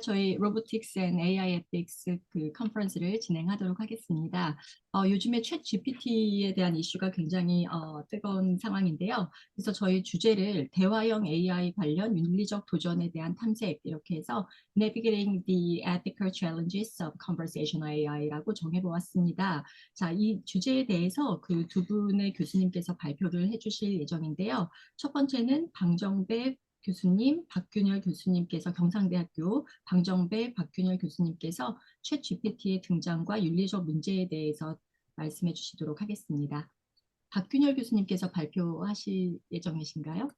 저희 로보틱스 앤 AI 에틱스 그 컨퍼런스를 진행하도록 하겠습니다. 요즘에 챗 GPT에 대한 이슈가 굉장히 뜨거운 상황인데요. 그래서 저희 주제를 대화형 AI 관련 윤리적 도전에 대한 탐색 이렇게 해서 Navigating the Ethical Challenges of Conversational AI라고 정해보았습니다. 자, 이 주제에 대해서 그 두 분의 교수님께서 발표를 해주실 예정인데요. 첫 번째는 방정배 교수님, 박균열 교수님께서 경상대학교 방정배 박균열 교수님께서 챗 GPT의 등장과 윤리적 문제에 대해서 말씀해 주시도록 하겠습니다. 박균열 교수님께서 발표하실 예정이신가요?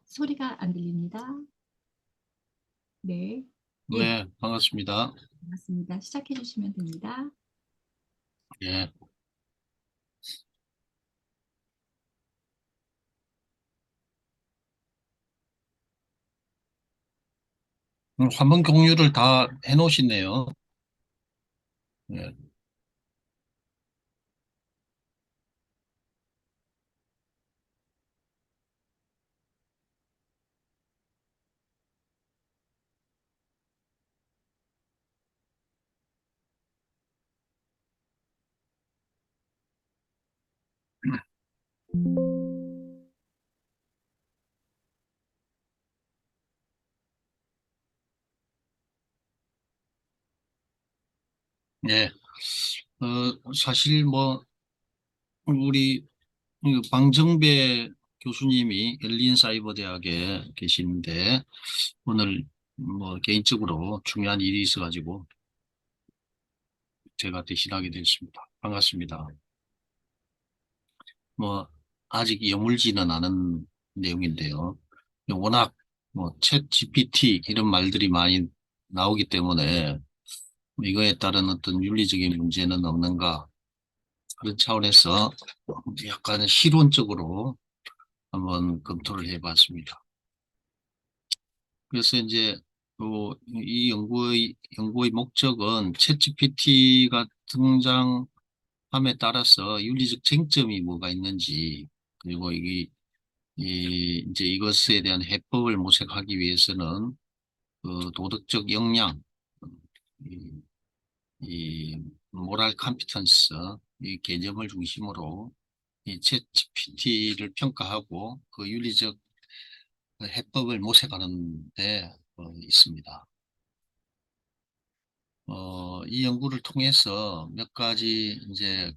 소리가 안 들립니다. 네. 예, 네, 반갑습니다. 반갑습니다. 시작해 주시면 됩니다. 예. 화면 공유를 다 해놓으시네요. 예. 예. 사실 우리 방정배 교수님이 열린사이버대학에 계시는데, 오늘 개인적으로 중요한 일이 있어가지고 제가 대신하게 됐습니다. 반갑습니다. 뭐, 아직 여물지는 않은 내용인데요. 워낙 챗 GPT 이런 말들이 많이 나오기 때문에 이거에 따른 어떤 윤리적인 문제는 없는가, 그런 차원에서 약간 실론적으로 한번 검토를 해봤습니다. 그래서 이제 이 연구의 목적은 챗GPT가 등장함에 따라서 윤리적 쟁점이 뭐가 있는지, 그리고 이제 이것에 대한 해법을 모색하기 위해서는 그 도덕적 역량, 이, 이 모랄 컴피턴스, 이 개념을 중심으로 이 챗GPT를 평가하고 그 윤리적 해법을 모색하는 데 있습니다. 이 연구를 통해서 몇 가지 이제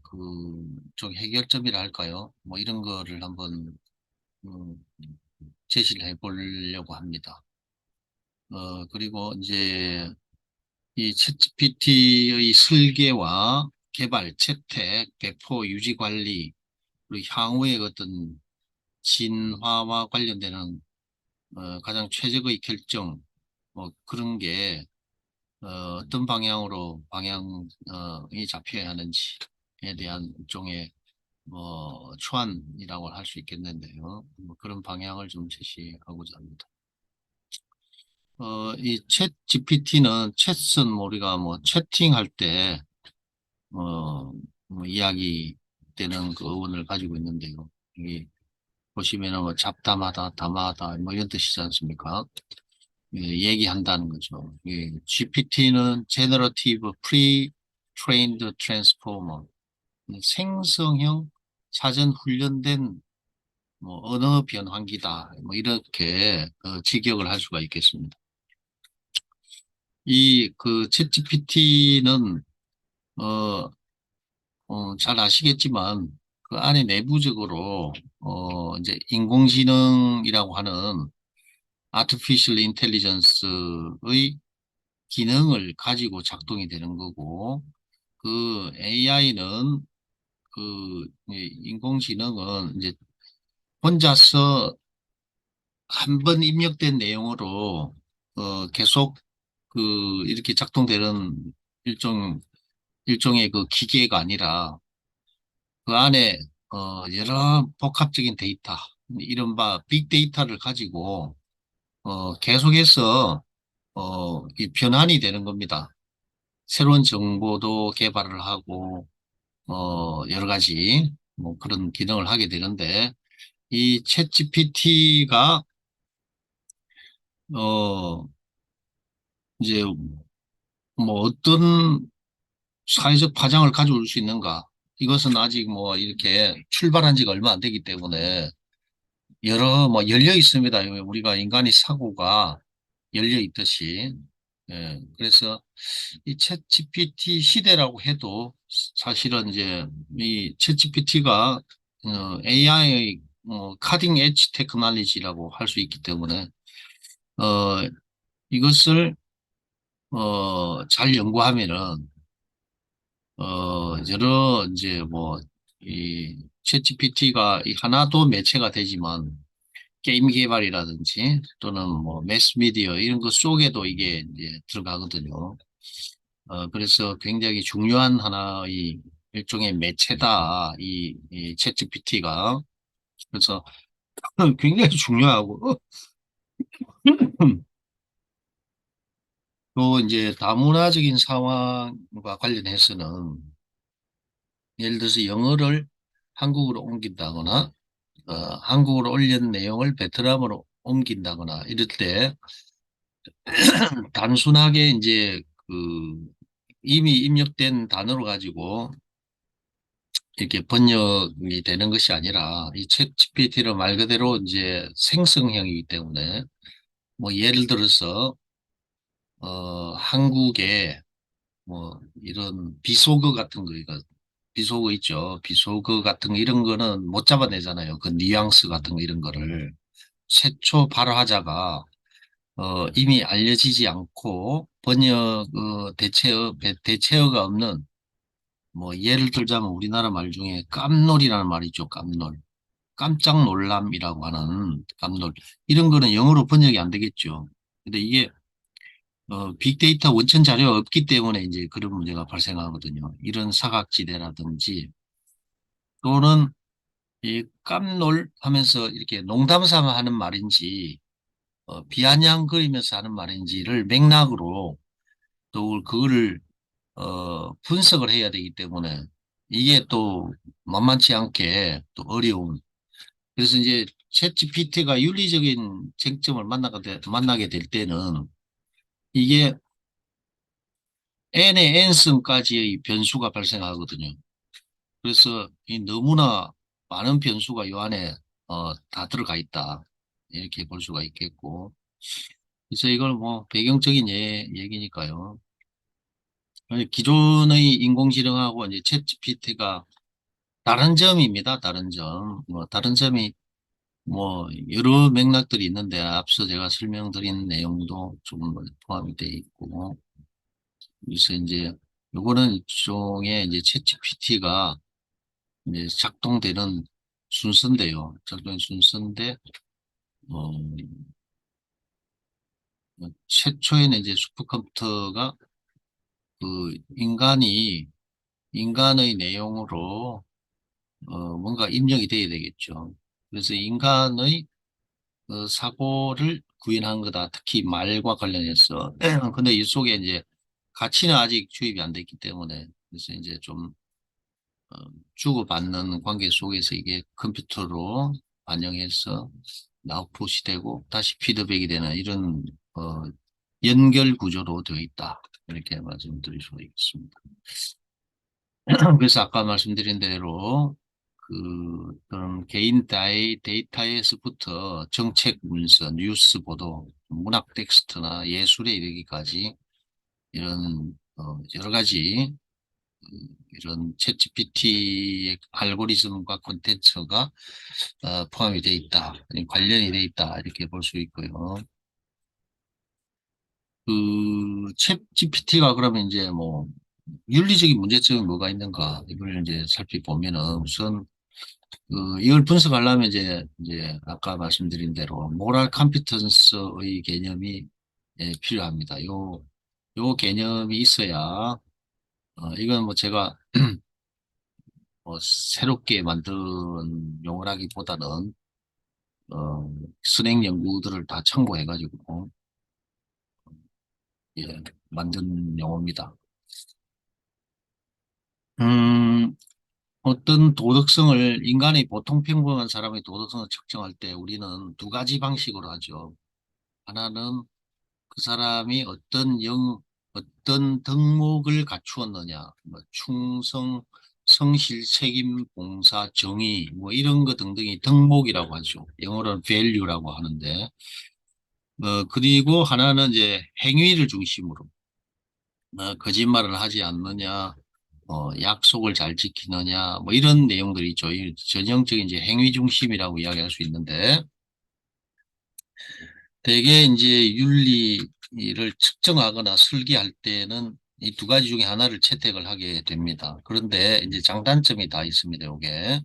좀 해결점이라 할까요? 이런 거를 한번 음, 제시를 해보려고 합니다. 그리고 이제 이 챗GPT의 설계와 개발, 채택, 배포, 유지 관리, 그리고 향후의 어떤 진화와 관련되는 가장 최적의 결정, 그런 게 어떤 방향으로 방향이 잡혀야 하는지에 대한 일종의 초안이라고 할 수 있겠는데요. 그런 방향을 좀 제시하고자 합니다. 이 챗 GPT는 챗은 우리가 채팅할 때 이야기되는 그 어원을 가지고 있는데요. 여기 보시면은 잡담하다, 담하다 이런 뜻이지 않습니까? 예, 얘기한다는 거죠. 예, GPT는 Generative Pre-trained Transformer, 생성형 사전 훈련된 언어 변환기다. 이렇게 직역을 할 수가 있겠습니다. 이 챗GPT는 잘 아시겠지만 그 안에 내부적으로 이제 인공지능이라고 하는 Artificial Intelligence의 기능을 가지고 작동이 되는 거고, 그 AI는 인공지능은 이제 혼자서 한 번 입력된 내용으로 계속 이렇게 작동되는 일종의 그 기계가 아니라 그 안에 여러 복합적인 데이터, 이른바 빅데이터를 가지고 계속해서 이 변환이 되는 겁니다. 새로운 정보도 개발을 하고 여러 가지 그런 기능을 하게 되는데, 이 챗 GPT가 어, 이제 뭐 어떤 사회적 파장을 가져올 수 있는가? 이것은 아직 뭐 이렇게 출발한 지가 얼마 안 되기 때문에 여러 뭐 열려 있습니다. 우리가 인간이 사고가 열려 있듯이. 예, 그래서 이 챗 GPT 시대라고 해도 사실은 이제 이 챗 GPT가 AI의 카딩 엣지 테크놀로지라고 할 수 있기 때문에 어, 이것을 잘 연구하면은 여러 이제 뭐 이 챗 GPT가 하나도 매체가 되지만 게임 개발이라든지 또는 뭐 매스미디어 이런 것 속에도 이게 이제 들어가거든요. 그래서 굉장히 중요한 하나의 일종의 매체다, 이 챗GPT가. 그래서 굉장히 중요하고, 또 이제 다문화적인 상황과 관련해서는 예를 들어서 영어를 한국어로 옮긴다거나, 한국어로 올린 내용을 베트남어로 옮긴다거나 이럴 때 단순하게 이제 이미 입력된 단어로 가지고 이렇게 번역이 되는 것이 아니라 이 챗 GPT는 말 그대로 이제 생성형이기 때문에 뭐 예를 들어서 한국에 뭐 이런 비속어 같은 거 이거 비속어 있죠. 비속어 같은 거 이런 거는 못 잡아내잖아요. 그 뉘앙스 같은 거 이런 거를 최초 발화자가 이미 알려지지 않고 번역 대체어가 없는 뭐 예를 들자면 우리나라 말 중에 깜놀이라는 말이 있죠. 깜놀. 깜짝 놀람이라고 하는 깜놀. 이런 거는 영어로 번역이 안 되겠죠. 근데 이게 빅데이터 원천 자료가 없기 때문에 이제 그런 문제가 발생하거든요. 이런 사각지대라든지 또는 이 깜놀 하면서 이렇게 농담 삼아 하는 말인지 비아냥거리면서 하는 말인지를 맥락으로 또 그거를 분석을 해야 되기 때문에 이게 또 만만치 않게 또 어려운. 그래서 이제 챗 GPT가 윤리적인 쟁점을 만나게 될 때는 이게 n의 n승까지의 변수가 발생하거든요. 그래서 이 너무나 많은 변수가 이 안에 다 들어가 있다. 이렇게 볼 수가 있겠고. 그래서 이걸 뭐 배경적인 얘기니까요. 기존의 인공지능하고 이제 챗 GPT가 다른 점입니다. 다른 점. 뭐 다른 점이 뭐 여러 맥락들이 있는데 앞서 제가 설명드린 내용도 좀 포함이 돼 있고 그래서 이제 요거는 일종의 이제 챗GPT가 이제 작동되는 순서인데요. 작동 순서인데 어, 최초에는 이제 슈퍼컴퓨터가 그 인간의 내용으로 뭔가 입력이 돼야 되겠죠. 그래서 인간의 사고를 구현한 거다. 특히 말과 관련해서. 근데 이 속에 이제 가치는 아직 주입이 안 됐기 때문에 그래서 이제 좀 어, 주고받는 관계 속에서 이게 컴퓨터로 반영해서 아웃풋이 되고 다시 피드백이 되는 이런 어, 연결 구조로 되어 있다. 이렇게 말씀드릴 수가 있겠습니다. 그래서 아까 말씀드린 대로 그런 개인 데이터에서부터 정책 문서, 뉴스 보도, 문학 텍스트나 예술에 이르기까지 이런 여러 가지 이런 챗GPT의 알고리즘과 콘텐츠가 포함이 돼 있다, 아니, 관련이 돼 있다 이렇게 볼 수 있고요. 그 챗GPT가 그러면 이제 뭐 윤리적인 문제점이 뭐가 있는가 이걸 이제 살펴보면은 우선 이걸 분석하려면 이제 아까 말씀드린 대로 모랄 컴피턴스의 개념이 필요합니다. 요 개념이 있어야 이건 뭐 제가 뭐 새롭게 만든 용어라기보다는 어, 선행 연구들을 다 참고해가지고 예, 만든 용어입니다. 음, 어떤 도덕성을 인간의 보통 평범한 사람의 도덕성을 측정할 때 우리는 두 가지 방식으로 하죠. 하나는 그 사람이 어떤 덕목을 갖추었느냐, 뭐 충성, 성실, 책임, 봉사, 정의, 뭐 이런 거 등등이 덕목이라고 하죠. 영어로는 value라고 하는데, 그리고 하나는 이제 행위를 중심으로, 거짓말을 하지 않느냐, 약속을 잘 지키느냐, 뭐 이런 내용들이 있죠. 이 전형적인 이제 행위 중심이라고 이야기할 수 있는데, 대개 이제 윤리를 측정하거나 설계할 때는 이 두 가지 중에 하나를 채택을 하게 됩니다. 그런데 이제 장단점이 다 있습니다. 요게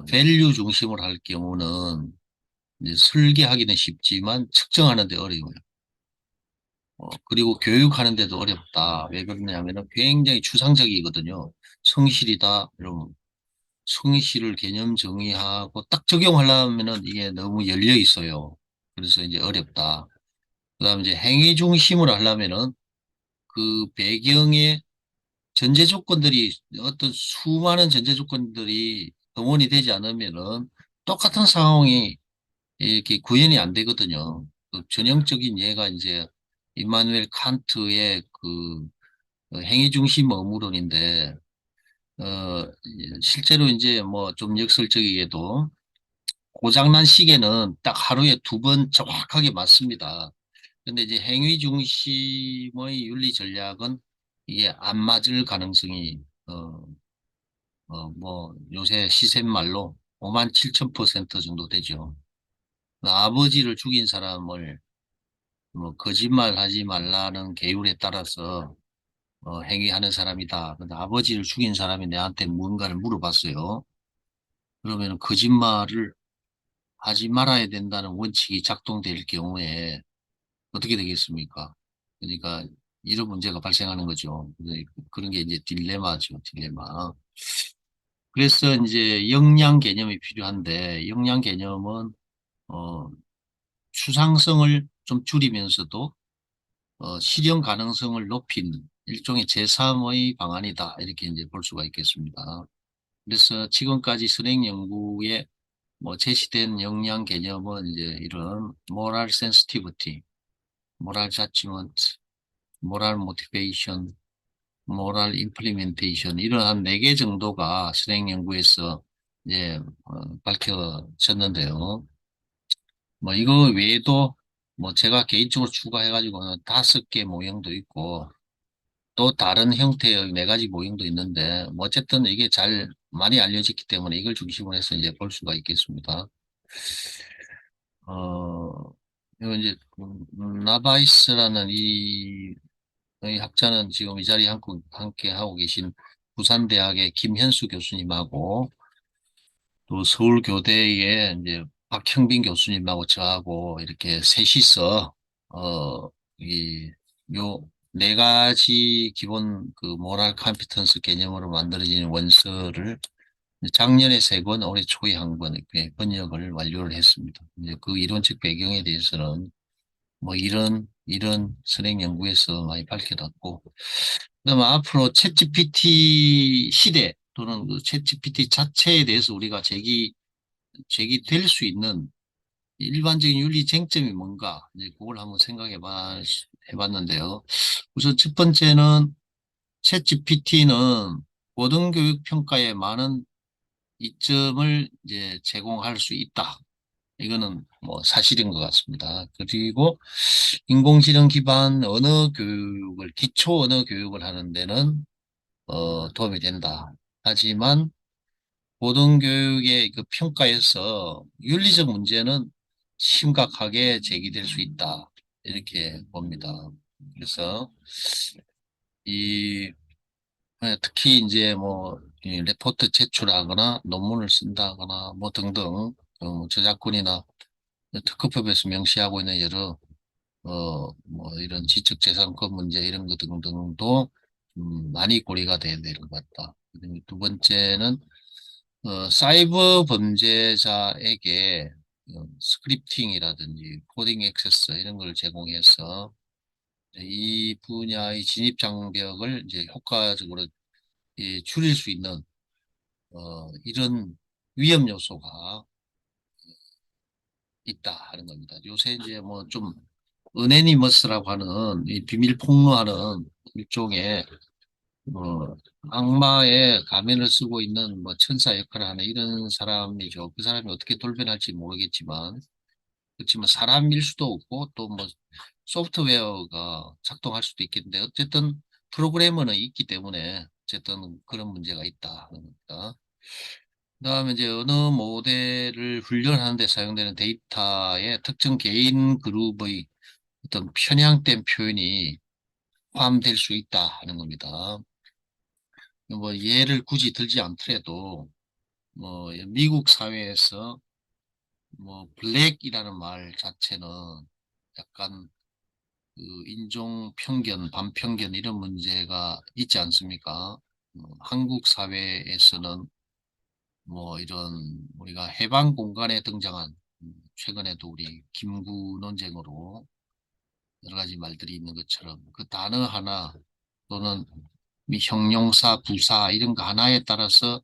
밸류 중심으로 할 경우는 이제 설계하기는 쉽지만 측정하는 데 어려워요. 그리고 교육하는 데도 어렵다. 왜 그러냐면은 굉장히 추상적이거든요. 성실이다. 이런 성실을 개념 정의하고 딱 적용하려면은 이게 너무 열려 있어요. 그래서 이제 어렵다. 그다음에 이제 행위 중심으로 하려면은 그 배경에 전제 조건들이 어떤 수많은 전제 조건들이 동원이 되지 않으면은 똑같은 상황이 이렇게 구현이 안 되거든요. 그 전형적인 예가 이제 임마누엘 칸트의 그 행위 중심 의무론인데 실제로 이제 뭐 좀 역설적이게도 고장난 시계는 딱 하루에 2번 정확하게 맞습니다. 근데 이제 행위 중심의 윤리 전략은 이게 안 맞을 가능성이 뭐 요새 시세말로 5만 7천% 정도 되죠. 아버지를 죽인 사람을 뭐 거짓말 하지 말라는 계율에 따라서 행위하는 사람이다. 근데 아버지를 죽인 사람이 내한테 무언가를 물어봤어요. 그러면 거짓말을 하지 말아야 된다는 원칙이 작동될 경우에 어떻게 되겠습니까? 그러니까 이런 문제가 발생하는 거죠. 그런 게 이제 딜레마죠, 딜레마. 그래서 이제 역량 개념이 필요한데, 역량 개념은, 어, 추상성을 좀 줄이면서도, 실현 가능성을 높인 일종의 제3의 방안이다. 이렇게 이제 볼 수가 있겠습니다. 그래서 지금까지 선행 연구에 뭐 제시된 역량 개념은 이제 이런 moral sensitivity, moral judgment, moral motivation, moral implementation 이러한 4개 정도가 실행 연구에서 이제 밝혀졌는데요. 뭐 이거 외에도 뭐 제가 개인적으로 추가해가지고는 5개 모형도 있고 또 다른 형태의 4가지 모형도 있는데 뭐 어쨌든 이게 잘 많이 알려졌기 때문에 이걸 중심으로 해서 이제 볼 수가 있겠습니다. 이거 이제 나바이스라는 이 학자는 지금 이 자리에 함께 하고 계신 부산대학의 김현수 교수님하고 또 서울교대의 이제 박형빈 교수님하고 저하고 이렇게 셋이서 이 요 4가지 기본 그 모랄 컴피턴스 개념으로 만들어진 원서를 작년에 3권, 올해 초에 1권 이렇게 번역을 완료를 했습니다. 이제 그 이론적 배경에 대해서는 뭐 이런 선행 연구에서 많이 밝혀졌고, 그다음에 앞으로 챗GPT 시대 또는 그 챗GPT 자체에 대해서 우리가 제기될 수 있는 일반적인 윤리 쟁점이 뭔가, 이제 그걸 한번 해봤는데요. 우선 첫 번째는 챗GPT는 고등교육 평가에 많은 이점을 이제 제공할 수 있다. 이거는 뭐 사실인 것 같습니다. 그리고 인공지능 기반 언어 교육을, 기초 언어 교육을 하는 데는 도움이 된다. 하지만 고등교육의 그 평가에서 윤리적 문제는 심각하게 제기될 수 있다. 이렇게 봅니다. 그래서 이 특히 이제 뭐 이 레포트 제출하거나 논문을 쓴다거나 뭐 등등 저작권이나 특허법에서 명시하고 있는 여러 뭐 이런 지적재산권 문제 이런 것 등등도 많이 고려가 돼야 될 것 같다. 그리고 두 번째는 사이버 범죄자에게 스크립팅이라든지 코딩 액세스 이런 걸 제공해서 이 분야의 진입 장벽을 이제 효과적으로 줄일 수 있는 이런 위험 요소가 있다 하는 겁니다. 요새 이제 뭐 좀 어네니머스라고 하는 이 비밀 폭로하는 일종의 뭐 악마의 가면을 쓰고 있는 뭐 천사 역할을 하는 이런 사람이죠. 그 사람이 어떻게 돌변할지 모르겠지만 그렇지만 사람일 수도 없고 또 뭐 소프트웨어가 작동할 수도 있겠는데 어쨌든 프로그래머는 있기 때문에 어쨌든 그런 문제가 있다 하는 겁니다. 그다음에 이제 언어 모델을 훈련하는 데 사용되는 데이터에 특정 개인 그룹의 어떤 편향된 표현이 포함될 수 있다 하는 겁니다. 뭐 예를 굳이 들지 않더라도 뭐 미국 사회에서 뭐 블랙이라는 말 자체는 약간 그 인종 편견, 반편견 이런 문제가 있지 않습니까? 한국 사회에서는 뭐 이런 우리가 해방 공간에 등장한 최근에도 우리 김구 논쟁으로 여러 가지 말들이 있는 것처럼 그 단어 하나 또는 이 형용사, 부사 이런 거 하나에 따라서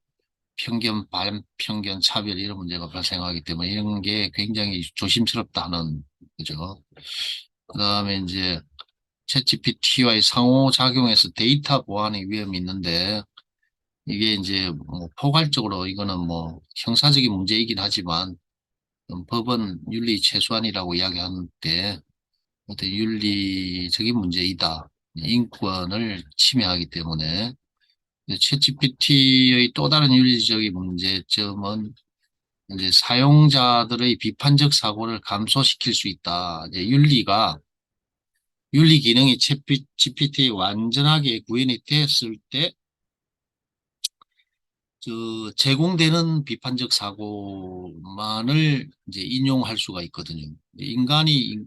편견, 반편견, 차별 이런 문제가 발생하기 때문에 이런 게 굉장히 조심스럽다는 거죠. 그다음에 이제 챗GPT와의 상호작용에서 데이터 보안의 위험이 있는데 이게 이제 뭐 포괄적으로 이거는 뭐 형사적인 문제이긴 하지만 법은 윤리 최소한이라고 이야기하는데 어떤 윤리적인 문제이다. 인권을 침해하기 때문에 챗GPT의 또 다른 윤리적인 문제점은 이제 사용자들의 비판적 사고를 감소시킬 수 있다. 이제 윤리 기능이 챗 GPT에 완전하게 구현이 됐을 때 제공되는 비판적 사고만을 이제 인용할 수가 있거든요. 인간이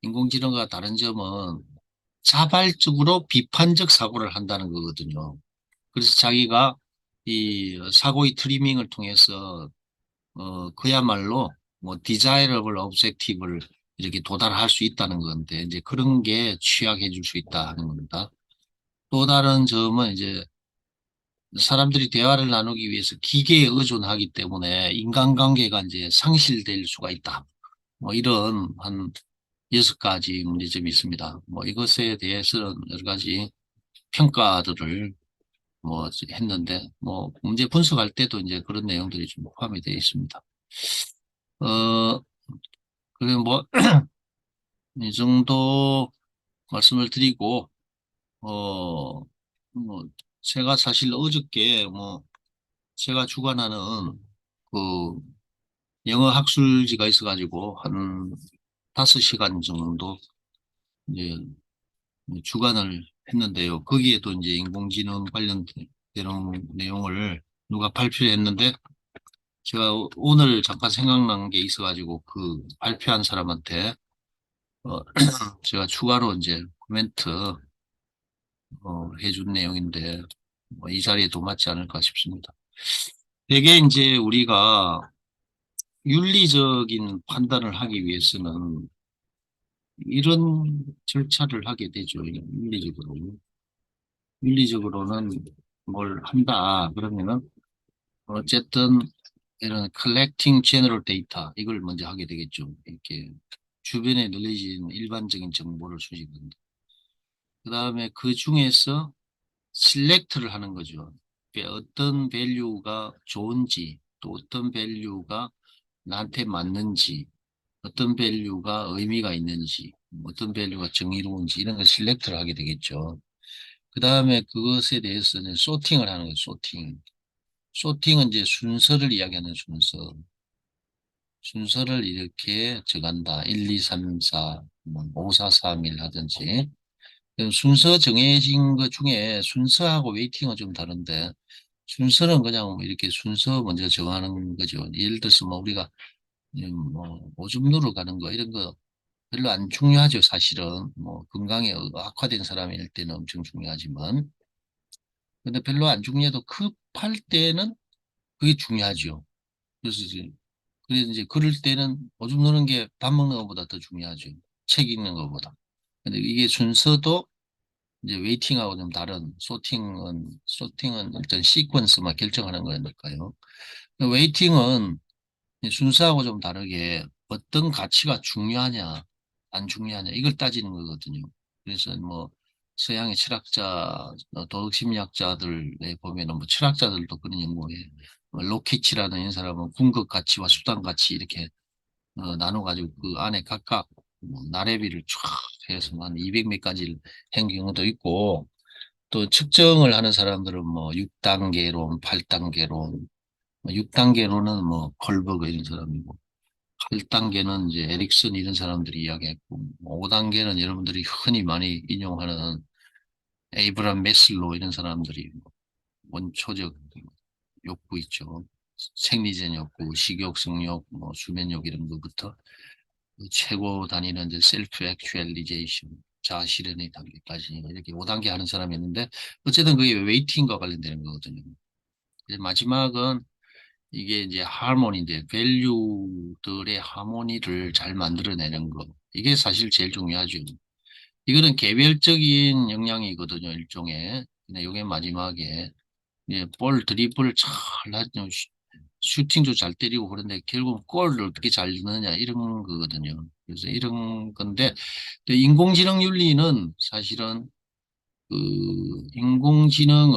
인공지능과 다른 점은 자발적으로 비판적 사고를 한다는 거거든요. 그래서 자기가 이 사고의 트리밍을 통해서 그야말로 뭐 디자이러블 오브젝티브를 이렇게 도달할 수 있다는 건데 이제 그런 게 취약해 줄 수 있다 하는 겁니다. 또 다른 점은 이제 사람들이 대화를 나누기 위해서 기계에 의존하기 때문에 인간관계가 이제 상실될 수가 있다. 뭐 이런 한 6가지 문제점이 있습니다. 뭐 이것에 대해서는 여러 가지 평가들을 뭐 했는데 뭐 문제 분석할 때도 이제 그런 내용들이 좀 포함이 되어 있습니다. 어, 그리고 뭐 이 정도 말씀을 드리고 뭐 제가 사실 어저께 뭐 제가 주관하는 그 영어 학술지가 있어가지고 한 5시간 정도 이제 주관을 했는데요. 거기에도 이제 인공지능 관련되는 내용을 누가 발표했는데 제가 오늘 잠깐 생각난 게 있어가지고 그 발표한 사람한테 어, 제가 추가로 이제 코멘트 해준 내용인데 뭐이 자리에도 맞지 않을까 싶습니다. 되게 이제 우리가 윤리적인 판단을 하기 위해서는 이런 절차를 하게 되죠. 윤리적으로. 윤리적으로는 뭘 한다. 그러면은 어쨌든 이런 collecting general data 이걸 먼저 하게 되겠죠. 이렇게 주변에 널려진 일반적인 정보를 수집한다. 그 다음에 그 중에서 셀렉트를 하는 거죠. 그러니까 어떤 밸류가 좋은지 또 어떤 밸류가 나한테 맞는지 어떤 밸류가 의미가 있는지 어떤 밸류가 정의로운지 이런 걸 셀렉트를 하게 되겠죠. 그 다음에 그것에 대해서는 소팅을 하는 거예요. 소팅. 소팅은 이제 순서를 이야기하는 순서. 순서를 이렇게 정한다. 1, 2, 3, 4, 뭐 5, 4, 3, 1 하든지. 순서 정해진 것 중에 순서하고 웨이팅은 좀 다른데 순서는 그냥 뭐 이렇게 순서 먼저 정하는 거죠. 예를 들어서 뭐 우리가 뭐 오줌 누러 가는 거 이런 거 별로 안 중요하죠. 사실은 뭐 건강에 악화된 사람일 때는 엄청 중요하지만 근데 별로 안 중요해도 급할 때는 그게 중요하죠. 그래서 이제 그럴 때는 오줌 누는 게 밥 먹는 것보다 더 중요하죠. 책 읽는 것보다. 근데 이게 순서도 이제 웨이팅하고 좀 다른 소팅은 일단 시퀀스만 결정하는 거니까요. 웨이팅은 순서하고 좀 다르게 어떤 가치가 중요하냐, 안 중요하냐, 이걸 따지는 거거든요. 그래서 뭐, 서양의 철학자, 도덕심리학자들에 보면은 뭐, 철학자들도 그런 연구에, 뭐 로키치라는 이 사람은 궁극 가치와 수단 가치 이렇게 나눠가지고 그 안에 각각 뭐 나래비를 쫙 해서 한 200 몇 가지를 한 경우도 있고, 또 측정을 하는 사람들은 뭐 6단계론, 8단계론, 6단계로는 뭐 콜버그 이런 사람이고 8단계는 이제 에릭슨 이런 사람들이 이야기했고 5단계는 여러분들이 흔히 많이 인용하는 에이브람 메슬로 이런 사람들이 뭐 원초적 욕구 있죠. 생리적 욕구, 식욕, 성욕, 뭐 수면욕 이런 것부터 그 최고 단위는 이제 셀프 액츄얼리제이션, 자아 실현의 단계까지 이렇게 5단계 하는 사람이 있는데 어쨌든 그게 웨이팅과 관련되는 거거든요. 이제 마지막은 이게 이제 하모니인데 밸류들의 하모니를 잘 만들어내는 거. 이게 사실 제일 중요하죠. 이거는 개별적인 역량이거든요, 일종의. 근데 이게 마지막에 이제 볼 드리블 잘 하죠. 슈팅도 잘 때리고 그런데 결국 골을 어떻게 잘 넣느냐 이런 거거든요. 그래서 이런 건데 또 인공지능 윤리는 사실은 그 인공지능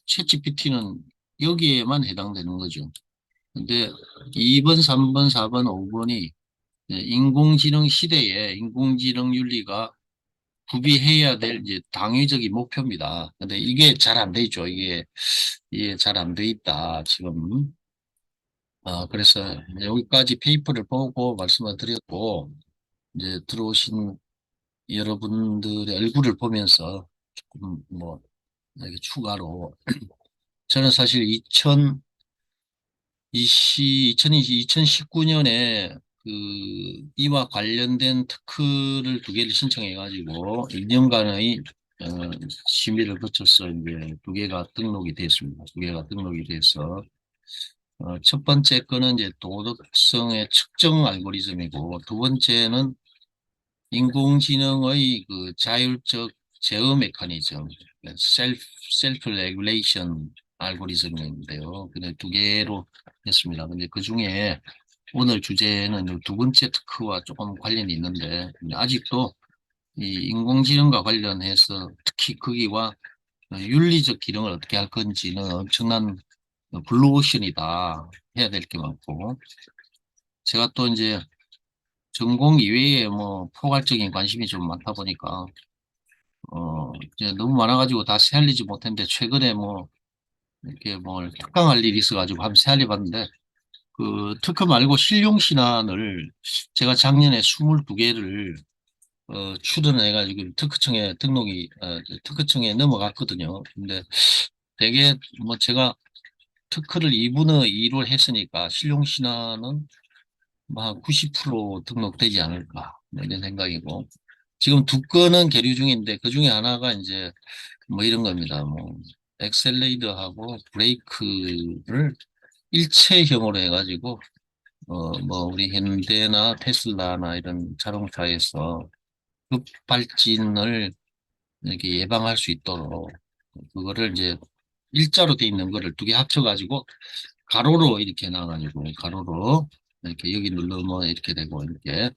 챗GPT는 여기에만 해당되는 거죠. 근데 2번, 3번, 4번, 5번이 인공지능 시대에 인공지능 윤리가 구비해야 될 이제 당위적인 목표입니다. 근데 이게 잘 안 돼 있죠. 이게 잘 안 돼 있다. 지금. 그래서 여기까지 페이퍼를 보고 말씀을 드렸고, 이제 들어오신 여러분들의 얼굴을 보면서 조금 뭐, 이렇게 추가로 저는 사실 2019년에 그 이와 관련된 특허를 두 개를 신청해가지고 1년간의 어, 심의를 거쳐서 이제 두 개가 등록이 됐습니다. 두 개가 등록이 돼서 첫 번째 거는 이제 도덕성의 측정 알고리즘이고 두 번째는 인공지능의 그 자율적 제어 메커니즘, 셀프 레귤레이션 알고리즘인데요. 근데 두 개로 했습니다. 근데 그 중에 오늘 주제는 이두 번째 특허와 조금 관련이 있는데 아직도 이 인공지능과 관련해서 특히 거기와 윤리적 기능을 어떻게 할 건지는 엄청난 블루오션이다. 해야 될 게 많고 제가 또 이제 전공 이외에 뭐 포괄적인 관심이 좀 많다 보니까 이제 너무 많아가지고 다 헤아리지 못했는데 최근에 뭐 이렇게 뭘 특강할 일이 있어가지고 한번 헤아려 봤는데 그 특허 말고 실용신안을 제가 작년에 22개를 출원해가지고 특허청에 넘어갔거든요. 근데 되게 뭐 제가 특허를 2분의 2로 했으니까 실용신안은 뭐 한 90% 등록되지 않을까 뭐 이런 생각이고 지금 두 건은 계류 중인데 그 중에 하나가 이제 뭐 이런 겁니다. 뭐 엑셀레이터하고 브레이크를 일체형으로 해가지고 뭐 우리 현대나 테슬라나 이런 자동차에서 급발진을 이렇게 예방할 수 있도록 그거를 이제 일자로 돼 있는 거를 두 개 합쳐가지고 가로로 이렇게 나가지고 가로로 이렇게 여기 누르면 이렇게 되고 이렇게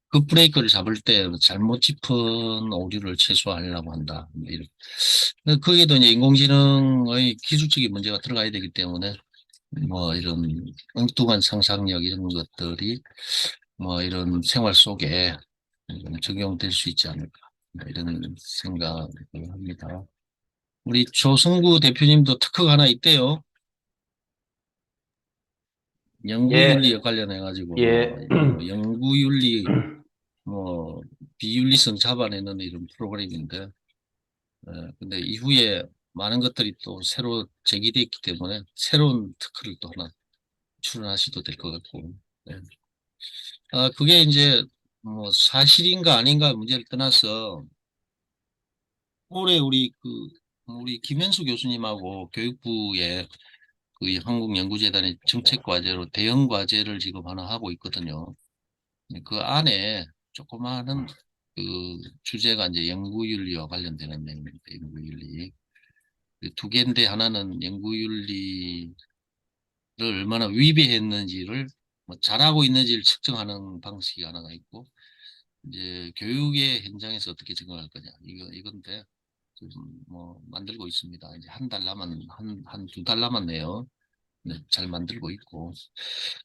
그 브레이크를 잡을 때 잘못 짚은 오류를 최소화하려고 한다. 뭐 이렇게. 거기에도 이제 인공지능의 기술적인 문제가 들어가야 되기 때문에 뭐 이런 엉뚱한 상상력 이런 것들이 뭐 이런 생활 속에 적용될 수 있지 않을까 뭐 이런 생각을 합니다. 우리 조성구 대표님도 특허가 하나 있대요. 예, 연구윤리에 관련해 가지고 예, 뭐 연구윤리 뭐 비윤리성 잡아내는 이런 프로그램인데 근데 이후에 많은 것들이 또 새로 제기돼 있기 때문에 새로운 특허를 또 하나 출원하셔도 될 것 같고 네. 그게 이제 뭐 사실인가 아닌가 문제를 떠나서 올해 우리 김현수 교수님하고 교육부에 그 한국연구재단의 정책과제로 대형 과제를 지금 하나 하고 있거든요. 그 안에 조그마한 그 주제가 이제 연구윤리와 관련되는 내용입니다. 연구윤리. 그두 개인데 하나는 연구윤리를 얼마나 위배했는지를 뭐 잘하고 있는지를 측정하는 방식이 하나가 있고 이제 교육의 현장에서 어떻게 적용할 거냐 이건데 지금 뭐 만들고 있습니다. 이제 한 달 한 두 달 남았네요. 네, 잘 만들고 있고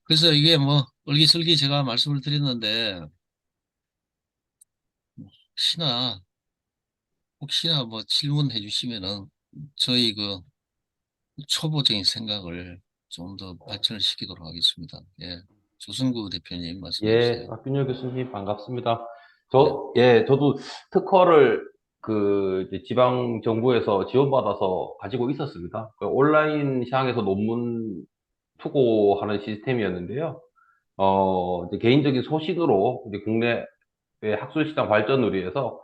그래서 이게 뭐 얼기설기 제가 말씀을 드렸는데 혹시나 혹시나 뭐 질문해 주시면은 저희 그 초보적인 생각을 좀 더 발전을 시키도록 하겠습니다. 예. 조승구 대표님 말씀해 예, 주세요. 박균열 교수님 반갑습니다. 네. 저도 특허를 이제 지방 정부에서 지원받아서 가지고 있었습니다. 그 온라인 시장에서 논문 투고하는 시스템이었는데요. 이제 개인적인 소신으로 이제 국내 학술 시장 발전을 위해서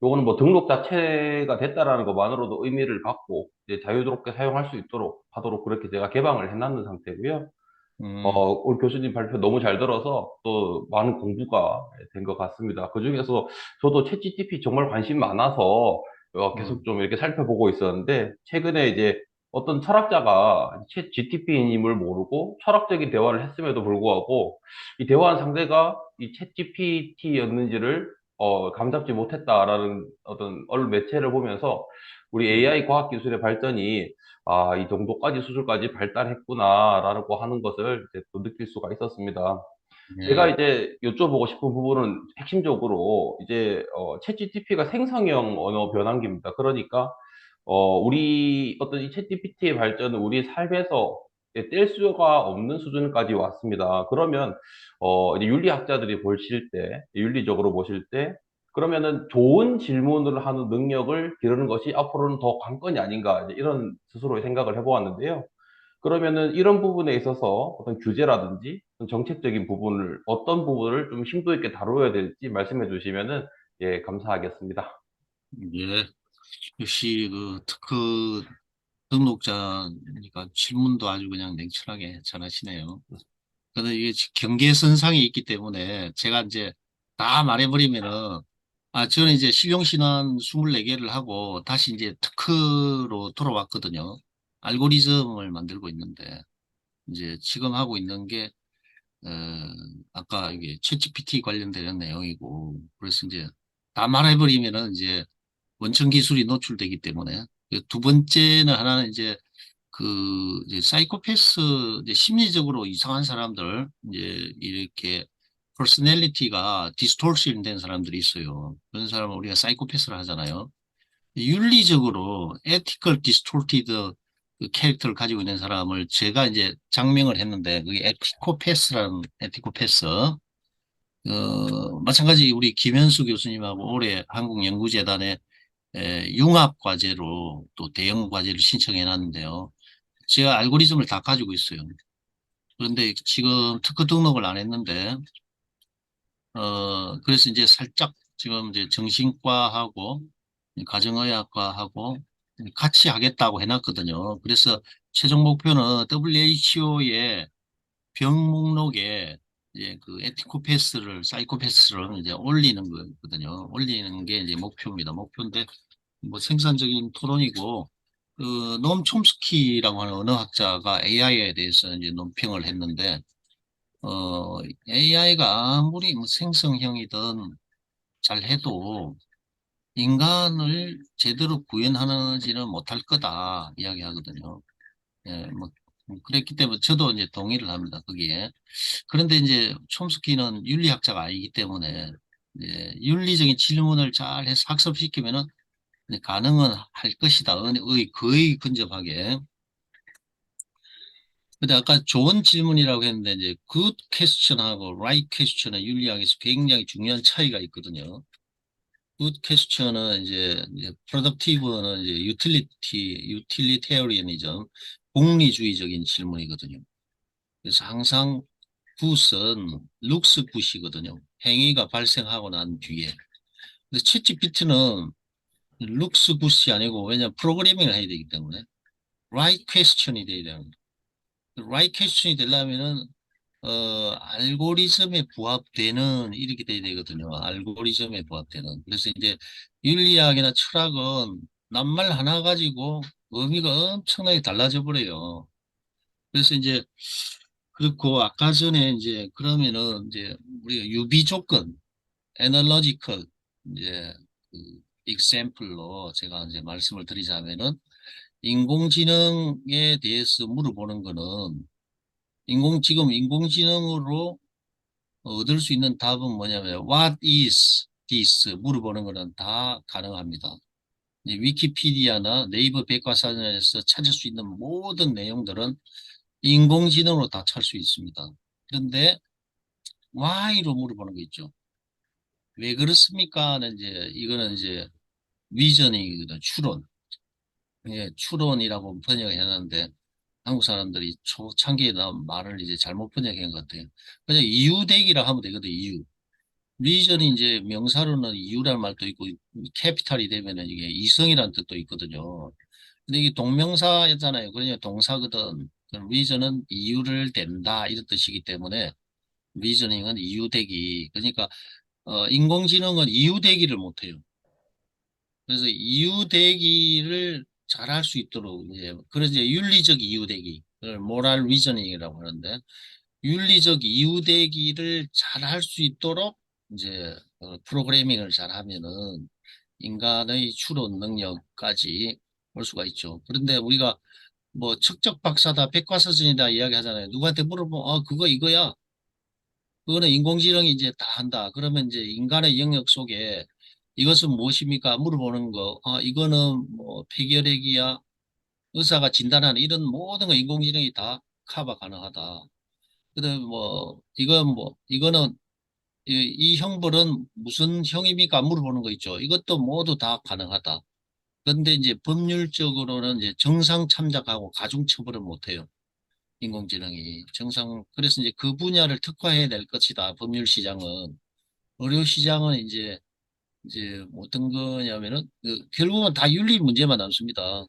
요거는 뭐 등록 자체가 됐다라는 것만으로도 의미를 갖고 이제 자유롭게 사용할 수 있도록 하도록 그렇게 제가 개방을 해놨는 상태고요. 음, 우리 교수님 발표 너무 잘 들어서 또 많은 공부가 된 것 같습니다. 그중에서 저도 챗GPT 정말 관심 많아서 계속 음, 좀 이렇게 살펴보고 있었는데 최근에 이제 어떤 철학자가 챗GPT임을 모르고 철학적인 대화를 했음에도 불구하고 이 대화한 상대가 이 챗GPT였는지를 감잡지 못했다라는 어떤 언론 매체를 보면서 우리 음, AI 과학 기술의 발전이 이 정도까지 수준까지 발달했구나라는 거 하는 것을 이제 또 느낄 수가 있었습니다. 제가 예, 이제 여쭤보고 싶은 부분은 핵심적으로 이제 챗GPT가 생성형 언어 변환기입니다. 그러니까 우리 어떤 이 챗GPT의 발전은 우리 삶에서 이제 뗄 수가 없는 수준까지 왔습니다. 그러면 이제 윤리학자들이 보실 때, 윤리적으로 보실 때 그러면은 좋은 질문을 하는 능력을 기르는 것이 앞으로는 더 관건이 아닌가 이제 이런 스스로의 생각을 해보았는데요. 그러면은 이런 부분에 있어서 어떤 규제라든지 어떤 정책적인 부분을 어떤 부분을 좀 심도 있게 다뤄야 될지 말씀해 주시면은 예, 감사하겠습니다. 예. 역시 그 특허 등록자니까 질문도 아주 그냥 냉철하게 잘하시네요. 근데 이게 경계선상이 있기 때문에 제가 이제 다 말해버리면은 저는 이제 실용신안 24개를 하고 다시 이제 특허로 돌아왔거든요. 알고리즘을 만들고 있는데 이제 지금 하고 있는 게 어, 아까 이게 챗GPT 관련된 내용이고 그래서 이제 다 말해버리면은 이제 원천 기술이 노출되기 때문에 두 번째는 하나는 이제 그 이제 사이코패스 이제 심리적으로 이상한 사람들 이제 이렇게 퍼스널리티가 디스토션 된 사람들이 있어요. 그런 사람을 우리가 사이코패스를 하잖아요. 윤리적으로 에티컬 디스토티드 그 캐릭터를 가지고 있는 사람을 제가 이제 장명을 했는데 그게 에티코패스라는 에티코패스. 마찬가지 우리 김현수 교수님하고 올해 한국연구재단에 융합 과제로 또 대형 과제를 신청해 놨는데요. 제가 알고리즘을 다 가지고 있어요. 그런데 지금 특허 등록을 안 했는데, 그래서 이제 살짝 지금 이제 정신과하고 가정의학과하고 같이 하겠다고 해놨거든요. 그래서 최종 목표는 WHO의 병 목록에 이제 그 에티코패스를, 사이코패스를 이제 올리는 거거든요. 올리는 게 이제 목표입니다. 목표인데, 뭐 생산적인 토론이고, 노엄 촘스키라고 하는 언어학자가 AI에 대해서 이제 논평을 했는데, AI가 아무리 뭐 생성형이든 잘해도 인간을 제대로 구현하지는 못할 거다 이야기하거든요. 예, 그랬기 때문에 저도 이제 동의를 합니다. 거기에. 그런데 이제 촘스키는 윤리학자가 아니기 때문에 이제 윤리적인 질문을 잘 해서 학습시키면은 이제 가능은 할 것이다. 거의 근접하게. 근데 아까 좋은 질문이라고 했는데 이제 good question하고 right question의 윤리학에서 굉장히 중요한 차이가 있거든요. good question은 이제 productive는 이제 utilitarianism, 공리주의적인 질문이거든요. 그래서 항상 굿은 looks good이거든요. 행위가 발생하고 난 뒤에. 근데 챗GPT는 looks good이 아니고 왜냐면 프로그래밍을 해야 되기 때문에 right question이 돼야 됩니다. right question이 되려면은 알고리즘에 부합되는 이렇게 돼야 되거든요. 알고리즘에 부합되는. 그래서 이제 윤리학이나 철학은 낱말 하나 가지고 의미가 엄청나게 달라져 버려요. 그래서 이제 그렇고 아까 전에 이제 그러면은 이제 우리가 유비 조건, 애널로지컬 이제 그 example로 제가 이제 말씀을 드리자면은 인공지능에 대해서 물어보는 거는 지금 인공지능으로 얻을 수 있는 답은 뭐냐면 What is this? 물어보는 거는 다 가능합니다. 이제 위키피디아나 네이버 백과사전에서 찾을 수 있는 모든 내용들은 인공지능으로 다 찾을 수 있습니다. 그런데 why로 물어보는 거 있죠. 왜 그렇습니까는 이제 이거는 이제 리저닝이거든. 추론. 예, 추론이라고 번역했는데 한국 사람들이 초창기에 나온 말을 이제 잘못 번역한 것 같아요. 그냥 이유대기라 하면 되거든. 이유. 리전이 이제 명사로는 이유라는 말도 있고 캐피탈이 되면은 이게 이성이라는 뜻도 있거든요. 근데 이게 동명사였잖아요. 그러니까 동사거든. 리전은 이유를 댄다 이런 뜻이기 때문에 리저닝은 이유대기. 그러니까 인공지능은 이유대기를 못해요. 그래서 이유대기를 잘 할 수 있도록 이제 그래서 이제 윤리적 이유대기, 그걸 모랄 리저닝이라고 하는데 윤리적 이유대기를 잘 할 수 있도록 이제 프로그래밍을 잘 하면은 인간의 추론 능력까지 올 수가 있죠. 그런데 우리가 뭐 척척박사다 백과사전이다 이야기하잖아요. 누구한테 물어보면 그거 이거야. 그거는 인공지능이 이제 다 한다. 그러면 이제 인간의 영역 속에 이것은 무엇입니까? 물어보는 거. 이거는 뭐 폐결핵이야. 의사가 진단하는 이런 모든 거 인공지능이 다 커버 가능하다. 그다음에 이거는 이 형벌은 무슨 형입니까? 물어보는 거 있죠. 이것도 모두 다 가능하다. 그런데 이제 법률적으로는 이제 정상 참작하고 가중 처벌을 못 해요. 인공지능이 그래서 이제 그 분야를 특화해야 될 것이다. 법률 시장은. 의료 시장은 이제 어떤 거냐면은 결국은 다 윤리 문제만 남습니다.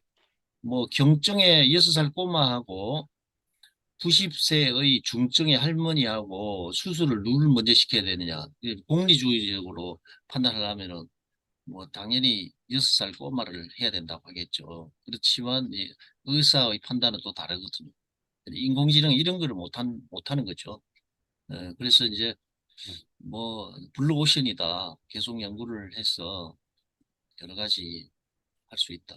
뭐 경증의 6살 꼬마하고 90세의 중증의 할머니하고 수술을 누굴 먼저 시켜야 되느냐. 공리주의적으로 판단하려면은 뭐 당연히 6살 꼬마를 해야 된다고 하겠죠. 그렇지만 의사의 판단은 또 다르거든요. 인공지능 이런 거를 못하는 거죠. 그래서 이제 뭐 블루오션이다. 계속 연구를 해서 여러 가지 할 수 있다.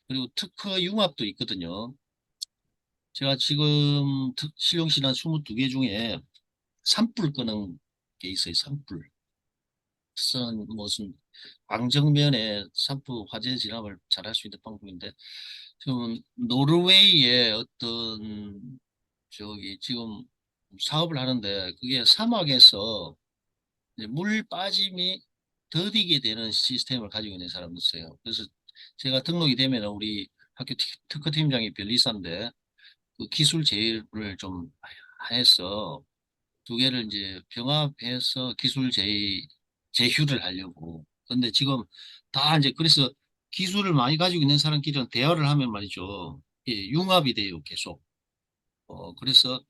그리고 특허 융합도 있거든요. 제가 지금 실용실한 22개 중에 산불 끄는 게 있어요. 산불. 특성 무슨 광정면에 산불 화재 진압을 잘 할 수 있는 방법인데 지금 노르웨이의 어떤 저기 지금 사업을 하는데 그게 사막에서 이제 물 빠짐이 더디게 되는 시스템을 가지고 있는 사람이 있어요. 그래서 제가 등록이 되면 우리 학교 특허팀장이 변리사인데 그 기술 제휴를 좀 해서 두 개를 이제 병합해서 제휴를 하려고. 근데 지금 다 이제 그래서 기술을 많이 가지고 있는 사람끼리는 대화를 하면 말이죠. 융합이 돼요, 계속. 그래서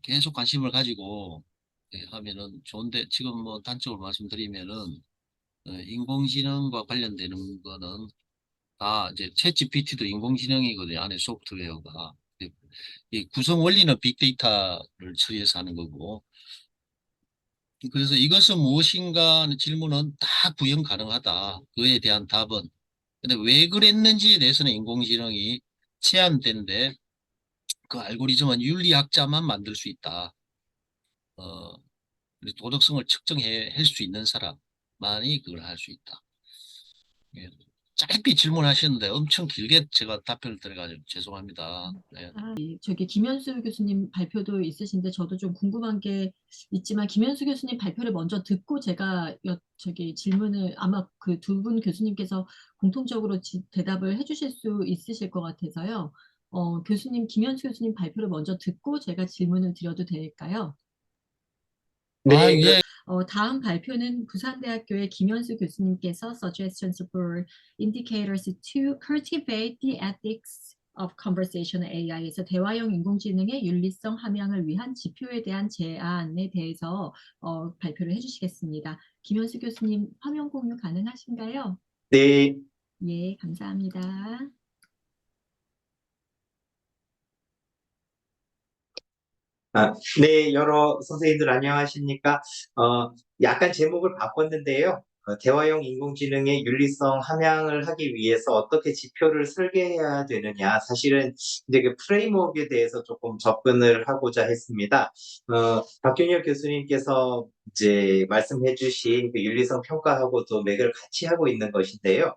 계속 관심을 가지고 하면은 좋은데 지금 뭐 단적으로 말씀드리면은 인공지능과 관련되는 거는 다 이제 챗GPT도 인공지능이거든요. 안에 소프트웨어가. 이 구성 원리는 빅데이터를 처리해서 하는 거고. 그래서 이것은 무엇인가 하는 질문은 다 구현 가능하다. 그에 대한 답은. 근데 왜 그랬는지에 대해서는 인공지능이 제한된데 그 알고리즘은 윤리학자만 만들 수 있다. 어, 그리고 도덕성을 측정해 수 있는 사람만이 그걸 할 수 있다. 예. 짧게 질문하셨는데 엄청 길게 제가 답변을 드려가지고 죄송합니다. 네. 저기 김현수 교수님 발표도 있으신데 저도 좀 궁금한 게 있지만 김현수 교수님 발표를 먼저 듣고 제가 저기 질문을 아마 그 두 분 교수님께서 공통적으로 대답을 해주실 수 있으실 것 같아서요. 교수님 김현수 교수님 발표를 먼저 듣고 제가 질문을 드려도 될까요? 네, 예. 다음 발표는 부산대학교의 김현수 교수님께서 Suggestions for Indicators to Cultivate the Ethics of Conversational AI에서 대화형 인공지능의 윤리성 함양을 위한 지표에 대한 제안에 대해서 발표를 해주시겠습니다. 김현수 교수님 화면 공유 가능하신가요? 네. 예, 감사합니다. 네, 여러 선생님들 안녕하십니까? 약간 제목을 바꿨는데요. 대화형 인공지능의 윤리성 함양을 하기 위해서 어떻게 지표를 설계해야 되느냐. 사실은 이제 그 프레임워크에 대해서 조금 접근을 하고자 했습니다. 박균열 교수님께서 이제 말씀해 주신 그 윤리성 평가하고도 맥을 같이 하고 있는 것인데요.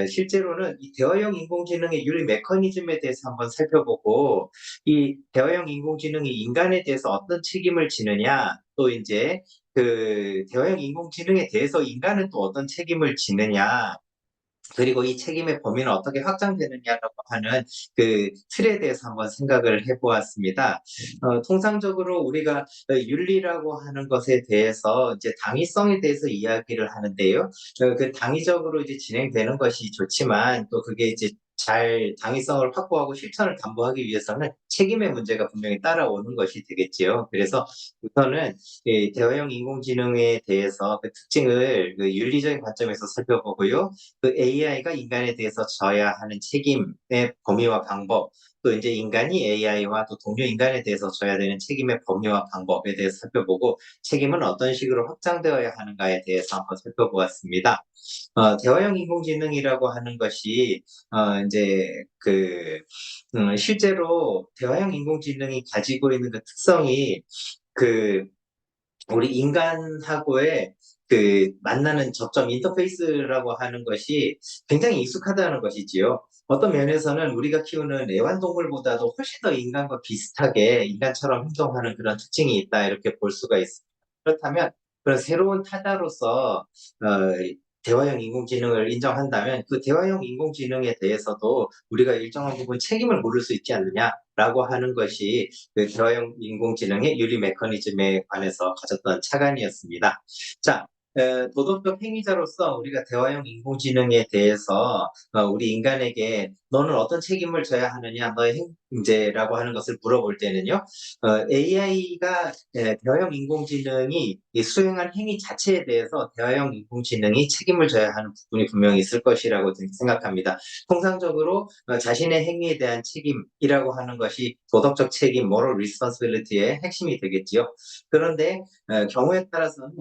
실제로는 이 대화형 인공지능의 윤리 메커니즘에 대해서 한번 살펴보고, 이 대화형 인공지능이 인간에 대해서 어떤 책임을 지느냐, 또 이제 그 대화형 인공지능에 대해서 인간은 또 어떤 책임을 지느냐, 그리고 이 책임의 범위는 어떻게 확장되느냐라고 하는 그 틀에 대해서 한번 생각을 해보았습니다. 통상적으로 우리가 윤리라고 하는 것에 대해서 이제 당위성에 대해서 이야기를 하는데요. 그 당위적으로 이제 진행되는 것이 좋지만 또 그게 이제 잘 당위성을 확보하고 실천을 담보하기 위해서는 책임의 문제가 분명히 따라오는 것이 되겠지요. 그래서 우선은 이 대화형 인공지능에 대해서 그 특징을 그 윤리적인 관점에서 살펴보고요. 그 AI가 인간에 대해서 져야 하는 책임의 범위와 방법, 또 이제 인간이 AI와 또 동료 인간에 대해서 져야 되는 책임의 범위와 방법에 대해서 살펴보고 책임은 어떤 식으로 확장되어야 하는가에 대해서 한번 살펴보았습니다. 대화형 인공지능이라고 하는 것이 이제 실제로 대화형 인공지능이 가지고 있는 그 특성이 그 우리 인간하고의 그 만나는 접점 인터페이스라고 하는 것이 굉장히 익숙하다는 것이지요. 어떤 면에서는 우리가 키우는 애완동물보다도 훨씬 더 인간과 비슷하게 인간처럼 행동하는 그런 특징이 있다 이렇게 볼 수가 있습니다. 그렇다면 그런 새로운 타자로서 대화형 인공지능을 인정한다면 그 대화형 인공지능에 대해서도 우리가 일정한 부분 책임을 물을 수 있지 않느냐라고 하는 것이 그 대화형 인공지능의 윤리 메커니즘에 관해서 가졌던 차관이었습니다. 자, 도덕적 행위자로서 우리가 대화형 인공지능에 대해서 우리 인간에게 너는 어떤 책임을 져야 하느냐, 너의 행제라고 하는 것을 물어볼 때는요, AI가 대화형 인공지능이 이 수행한 행위 자체에 대해서 대화형 인공지능이 책임을 져야 하는 부분이 분명히 있을 것이라고 생각합니다. 통상적으로 자신의 행위에 대한 책임이라고 하는 것이 도덕적 책임, moral responsibility의 핵심이 되겠지요. 그런데 경우에 따라서는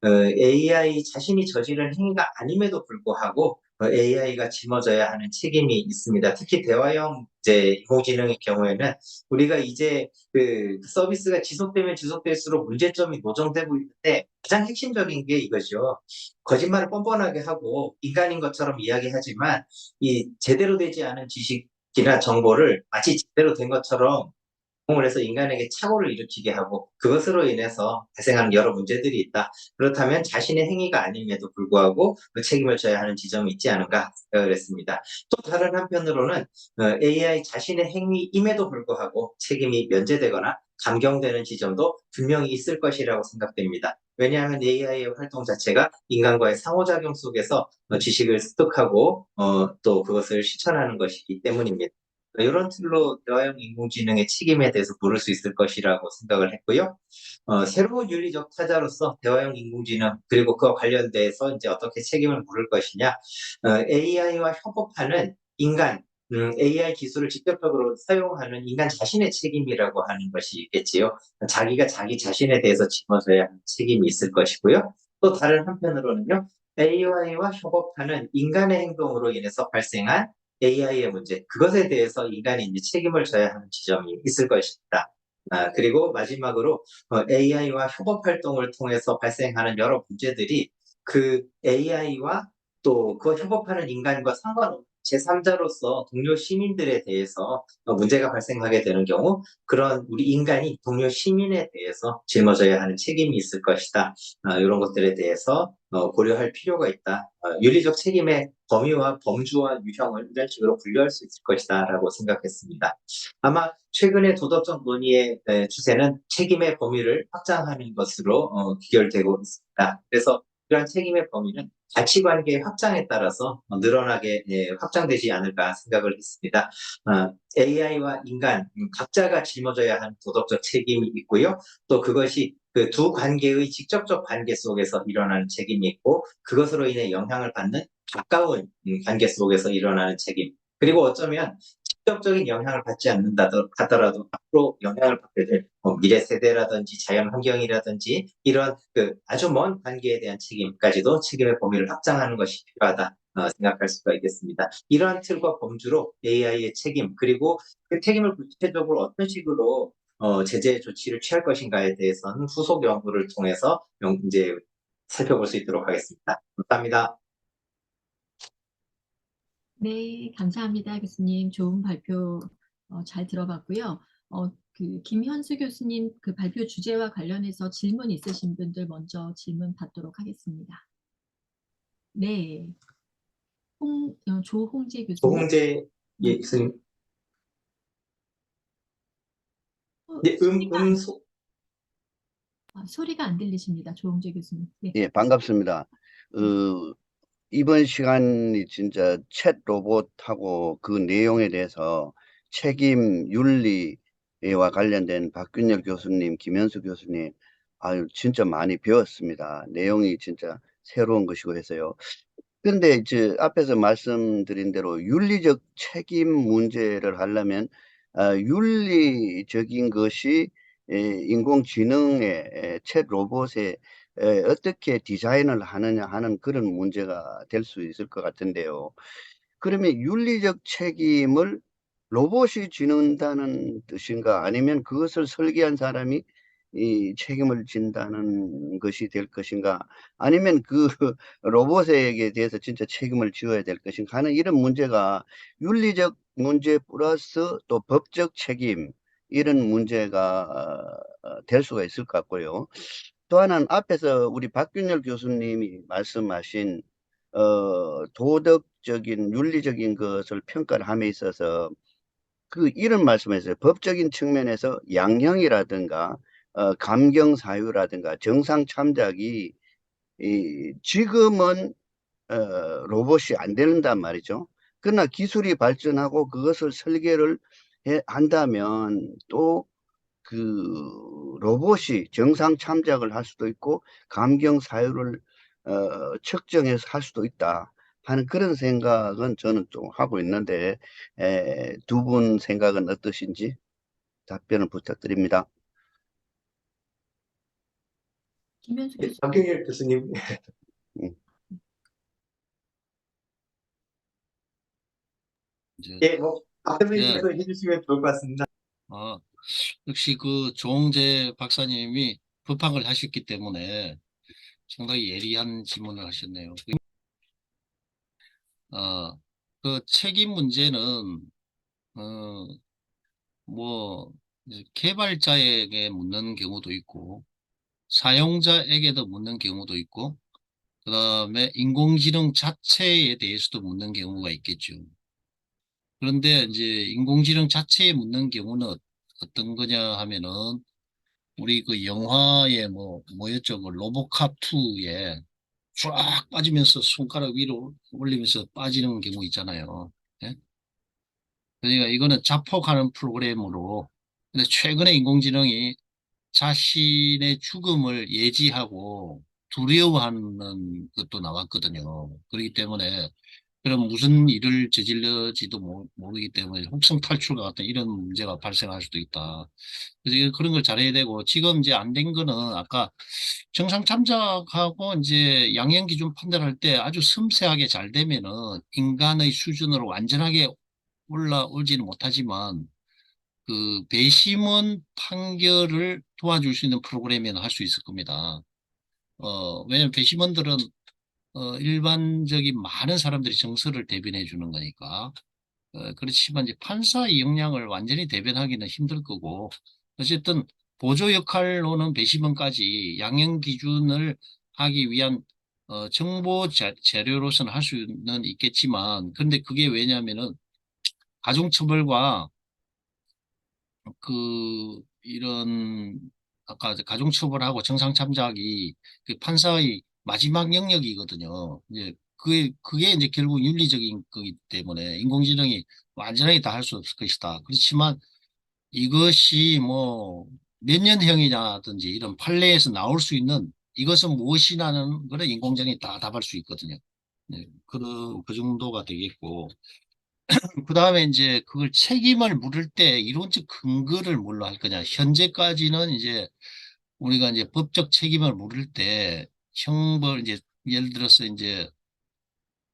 AI 자신이 저지른 행위가 아님에도 불구하고 AI가 짊어져야 하는 책임이 있습니다. 특히 대화형 이제 인공지능의 경우에는 우리가 이제 그 서비스가 지속되면 지속될수록 문제점이 노정되고 있는데 가장 핵심적인 게 이거죠. 거짓말을 뻔뻔하게 하고 인간인 것처럼 이야기하지만 이 제대로 되지 않은 지식이나 정보를 마치 제대로 된 것처럼 공을 해서 인간에게 착오를 일으키게 하고 그것으로 인해서 발생하는 여러 문제들이 있다. 그렇다면 자신의 행위가 아님에도 불구하고 그 책임을 져야 하는 지점이 있지 않은가 생각을 했습니다. 또 다른 한편으로는 AI 자신의 행위임에도 불구하고 책임이 면제되거나 감경되는 지점도 분명히 있을 것이라고 생각됩니다. 왜냐하면 AI의 활동 자체가 인간과의 상호작용 속에서 지식을 습득하고 또 그것을 실천하는 것이기 때문입니다. 이런 틀로 대화형 인공지능의 책임에 대해서 물을 수 있을 것이라고 생각을 했고요. 새로운 윤리적 타자로서 대화형 인공지능 그리고 그와 관련돼서 이제 어떻게 책임을 물을 것이냐, AI와 협업하는 인간, AI 기술을 직접적으로 사용하는 인간 자신의 책임이라고 하는 것이 있겠지요. 자기가 자기 자신에 대해서 짊어져야 하는 책임이 있을 것이고요. 또 다른 한편으로는요, AI와 협업하는 인간의 행동으로 인해서 발생한 AI의 문제, 그것에 대해서 인간이 이제 책임을 져야 하는 지점이 있을 것입니다. 그리고 마지막으로 AI와 협업 활동을 통해서 발생하는 여러 문제들이 그 AI와 또 그 협업하는 인간과 상관없는 제3자로서 동료 시민들에 대해서 문제가 발생하게 되는 경우 그런 우리 인간이 동료 시민에 대해서 짊어져야 하는 책임이 있을 것이다. 이런 것들에 대해서 고려할 필요가 있다. 윤리적 책임의 범위와 범주와 유형을 이런 식으로 분류할 수 있을 것이다라고 생각했습니다. 아마 최근의 도덕적 논의의 추세는 책임의 범위를 확장하는 것으로 귀결되고 있습니다. 그래서 이러한 책임의 범위는 가치관계의 확장에 따라서 늘어나게 확장되지 않을까 생각을 했습니다. AI와 인간 각자가 짊어져야 하는 도덕적 책임이 있고요. 또 그것이 그 두 관계의 직접적 관계 속에서 일어나는 책임이 있고 그것으로 인해 영향을 받는 가까운 관계 속에서 일어나는 책임. 그리고 어쩌면 직접적인 영향을 받지 않는다 하더라도 앞으로 영향을 받게 될 미래 세대라든지 자연 환경이라든지 이런 그 아주 먼 단계에 대한 책임까지도 책임의 범위를 확장하는 것이 필요하다 생각할 수가 있겠습니다. 이러한 틀과 범주로 AI의 책임 그리고 그 책임을 구체적으로 어떤 식으로 제재 조치를 취할 것인가에 대해서는 후속 연구를 통해서 이제 살펴볼 수 있도록 하겠습니다. 감사합니다. 네, 감사합니다, 교수님. 좋은 발표 잘 들어봤고요. 김현수 교수님 그 발표 주제와 관련해서 질문 있으신 분들 먼저 질문 받도록 하겠습니다. 네, 조홍재 교수님. 조홍재 예, 교수님. 네, 소리가 안 들리십니다, 조홍재 교수님. 네. 예, 반갑습니다. 이번 시간이 진짜 챗 로봇하고 그 내용에 대해서 책임 윤리와 관련된 박균열 교수님, 김현수 교수님, 아유, 진짜 많이 배웠습니다. 내용이 진짜 새로운 것이고 해서요. 근데 이제 앞에서 말씀드린 대로 윤리적 책임 문제를 하려면 윤리적인 것이 인공지능의 챗 로봇에 어떻게 디자인을 하느냐 하는 그런 문제가 될 수 있을 것 같은데요. 그러면 윤리적 책임을 로봇이 지는다는 뜻인가? 아니면 그것을 설계한 사람이 이 책임을 진다는 것이 될 것인가? 아니면 그 로봇에게 대해서 진짜 책임을 지어야 될 것인가 하는 이런 문제가 윤리적 문제 플러스 또 법적 책임 이런 문제가 될 수가 있을 것 같고요. 또 하나는 앞에서 우리 박균열 교수님이 말씀하신 도덕적인 윤리적인 것을 평가를 함에 있어서 그 이런 말씀했어요. 법적인 측면에서 양형이라든가 감경 사유라든가 정상 참작이 지금은 로봇이 안 된단 말이죠. 그러나 기술이 발전하고 그것을 설계를 한다면 또 그 로봇이 정상 참작을 할 수도 있고 감경 사유를 측정해서 할 수도 있다 하는 그런 생각은 저는 좀 하고 있는데 두 분 생각은 어떠신지 답변을 부탁드립니다. 김현수 교수님. 박경일 교수님. 음. 이제 예, 예, 앞에서 해주시면 좋을 것 같습니다. 역시 그 조홍재 박사님이 법학을 하셨기 때문에 상당히 예리한 질문을 하셨네요. 그 책임 문제는 어, 뭐 이제 개발자에게 묻는 경우도 있고 사용자에게도 묻는 경우도 있고 그다음에 인공지능 자체에 대해서도 묻는 경우가 있겠죠. 그런데 이제 인공지능 자체에 묻는 경우는 어떤 거냐 하면은 우리 그 영화에 뭐였죠? 그 로보캅 2에 쫙 빠지면서 손가락 위로 올리면서 빠지는 경우 있잖아요. 예? 그러니까 이거는 자폭하는 프로그램으로 근데 최근에 인공지능이 자신의 죽음을 예지하고 두려워하는 것도 나왔거든요. 그렇기 때문에 그럼 무슨 일을 저질러지도 모르기 때문에 혹성 탈출과 같은 이런 문제가 발생할 수도 있다. 그래서 그런 걸 잘해야 되고 지금 이제 안 된 거는 아까 정상 참작하고 이제 양형 기준 판단할 때 아주 섬세하게 잘 되면은 인간의 수준으로 완전하게 올라오지는 못하지만 그 배심원 판결을 도와줄 수 있는 프로그램에는 할 수 있을 겁니다. 왜냐면 배심원들은 일반적인 많은 사람들이 정서를 대변해 주는 거니까. 그렇지만 이제 판사의 역량을 완전히 대변하기는 힘들 거고, 어쨌든 보조 역할로는 배심원까지 양형 기준을 하기 위한 정보 재료로서는 할 수는 있겠지만, 근데 그게 왜냐면은 가중처벌과 이런 아까 이제 가중처벌하고 정상참작이 그 판사의 마지막 영역이거든요. 이제 그게 이제 결국 윤리적인 거기 때문에 인공지능이 완전하게 다 할 수 없을 것이다. 그렇지만 이것이 뭐 몇 년형이냐든지 이런 판례에서 나올 수 있는 이것은 무엇이냐는 거를 인공지능이 다 답할 수 있거든요. 네, 그 정도가 되겠고 그다음에 이제 그걸 책임을 물을 때 이론적 근거를 뭘로 할 거냐. 현재까지는 이제 우리가 이제 법적 책임을 물을 때 형벌 이제 예를 들어서 이제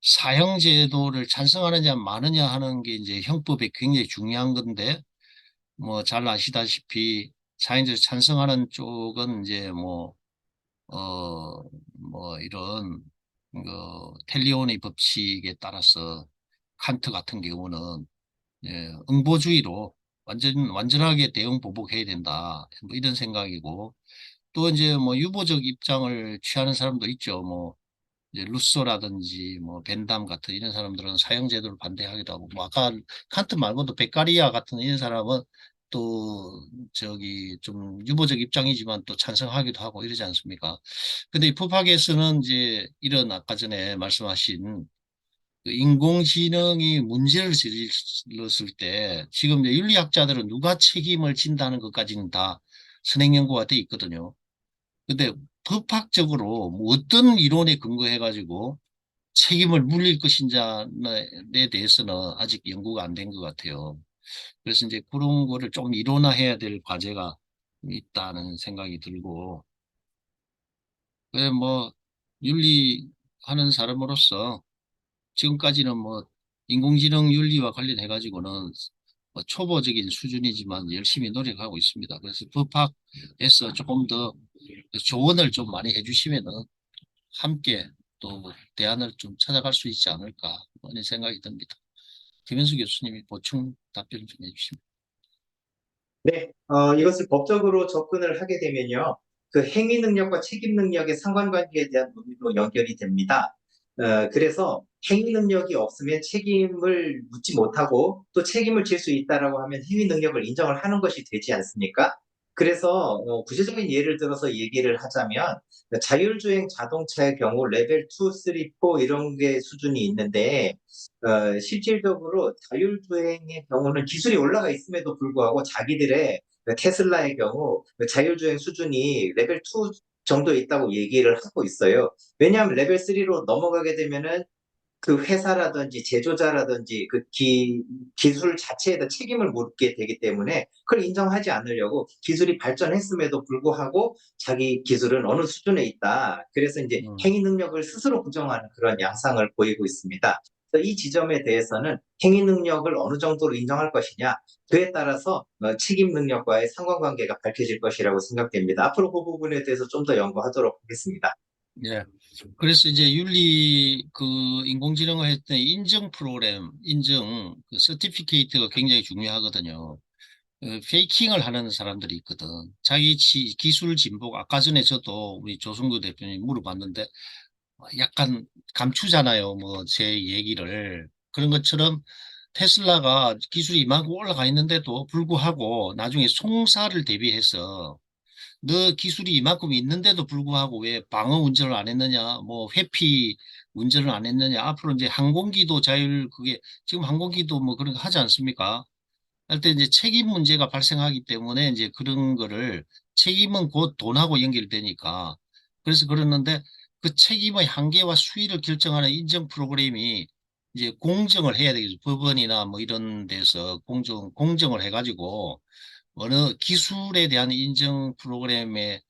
사형제도를 찬성하느냐 마느냐 하는 게 이제 형법에 굉장히 중요한 건데 뭐 잘 아시다시피 사형제를 찬성하는 쪽은 이제 뭐 이런 그 텔리온의 법칙에 따라서 칸트 같은 경우는 응보주의로 완전하게 대응 보복해야 된다. 뭐 이런 생각이고 또 이제 뭐 유보적 입장을 취하는 사람도 있죠. 뭐 이제 루소라든지 뭐 벤담 같은 이런 사람들은 사형제도를 반대하기도 하고 뭐 아까 칸트 말고도 베카리아 같은 이런 사람은 또 저기 좀 유보적 입장이지만 또 찬성하기도 하고 이러지 않습니까? 근데 이 법학에서는 이제 이런 아까 전에 말씀하신 그 인공지능이 문제를 일으켰을 때 지금 이제 윤리학자들은 누가 책임을 진다는 것까지는 다 선행 연구가 돼 있거든요. 근데 법학적으로 뭐 어떤 이론에 근거해 가지고 책임을 물릴 것인지에 대해서는 아직 연구가 안 된 것 같아요. 그래서 이제 그런 거를 좀 이론화해야 될 과제가 있다는 생각이 들고, 뭐 윤리하는 사람으로서 지금까지는 뭐 인공지능 윤리와 관련해 가지고는 뭐 초보적인 수준이지만 열심히 노력하고 있습니다. 그래서 법학에서 조금 더 조언을 좀 많이 해주시면은 함께 또 대안을 좀 찾아갈 수 있지 않을까 하는 생각이 듭니다. 김현수 교수님이 보충 답변 좀 해주시면. 네, 이것을 법적으로 접근을 하게 되면요. 그 행위 능력과 책임 능력의 상관관계에 대한 논리로 연결이 됩니다. 그래서 행위 능력이 없으면 책임을 묻지 못하고 또 책임을 질 수 있다라고 하면 행위 능력을 인정을 하는 것이 되지 않습니까? 그래서 구체적인 예를 들어서 얘기를 하자면 자율주행 자동차의 경우 레벨 2, 3, 4 이런 게 수준이 있는데 실질적으로 자율주행의 경우는 기술이 올라가 있음에도 불구하고 자기들의 그 테슬라의 경우 그 자율주행 수준이 레벨 2 정도에 있다고 얘기를 하고 있어요. 왜냐하면 레벨 3로 넘어가게 되면은 그 회사라든지 제조자라든지 그 기술 자체에다 책임을 묻게 되기 때문에 그걸 인정하지 않으려고 기술이 발전했음에도 불구하고 자기 기술은 어느 수준에 있다. 그래서 이제 행위 능력을 스스로 부정하는 그런 양상을 보이고 있습니다. 그래서 이 지점에 대해서는 행위 능력을 어느 정도로 인정할 것이냐, 그에 따라서 책임 능력과의 상관관계가 밝혀질 것이라고 생각됩니다. 앞으로 그 부분에 대해서 좀 더 연구하도록 하겠습니다. 예. 그래서 이제 윤리 그 인공지능을 했을 때 인증 프로그램, 인증 그 서티피케이트가 굉장히 중요하거든요. 페이킹을 하는 사람들이 있거든. 자기 기술 진보, 아까 전에 저도 우리 조승구 대표님 물어봤는데 약간 감추잖아요. 뭐 제 얘기를. 그런 것처럼 테슬라가 기술이 이만큼 올라가 있는데도 불구하고 나중에 송사를 대비해서 너 기술이 이만큼 있는데도 불구하고 왜 방어 운전을 안 했느냐, 뭐 회피 운전을 안 했느냐, 앞으로 이제 항공기도 그게 지금 항공기도 뭐 그런 거 하지 않습니까? 할 때 이제 책임 문제가 발생하기 때문에 이제 그런 거를 책임은 곧 돈하고 연결되니까 그래서 그러는데 그 책임의 한계와 수위를 결정하는 인정 프로그램이 이제 공정을 해야 되겠죠. 법원이나 뭐 이런 데서 공정을 해가지고 어느 기술에 대한 인정 프로그램에는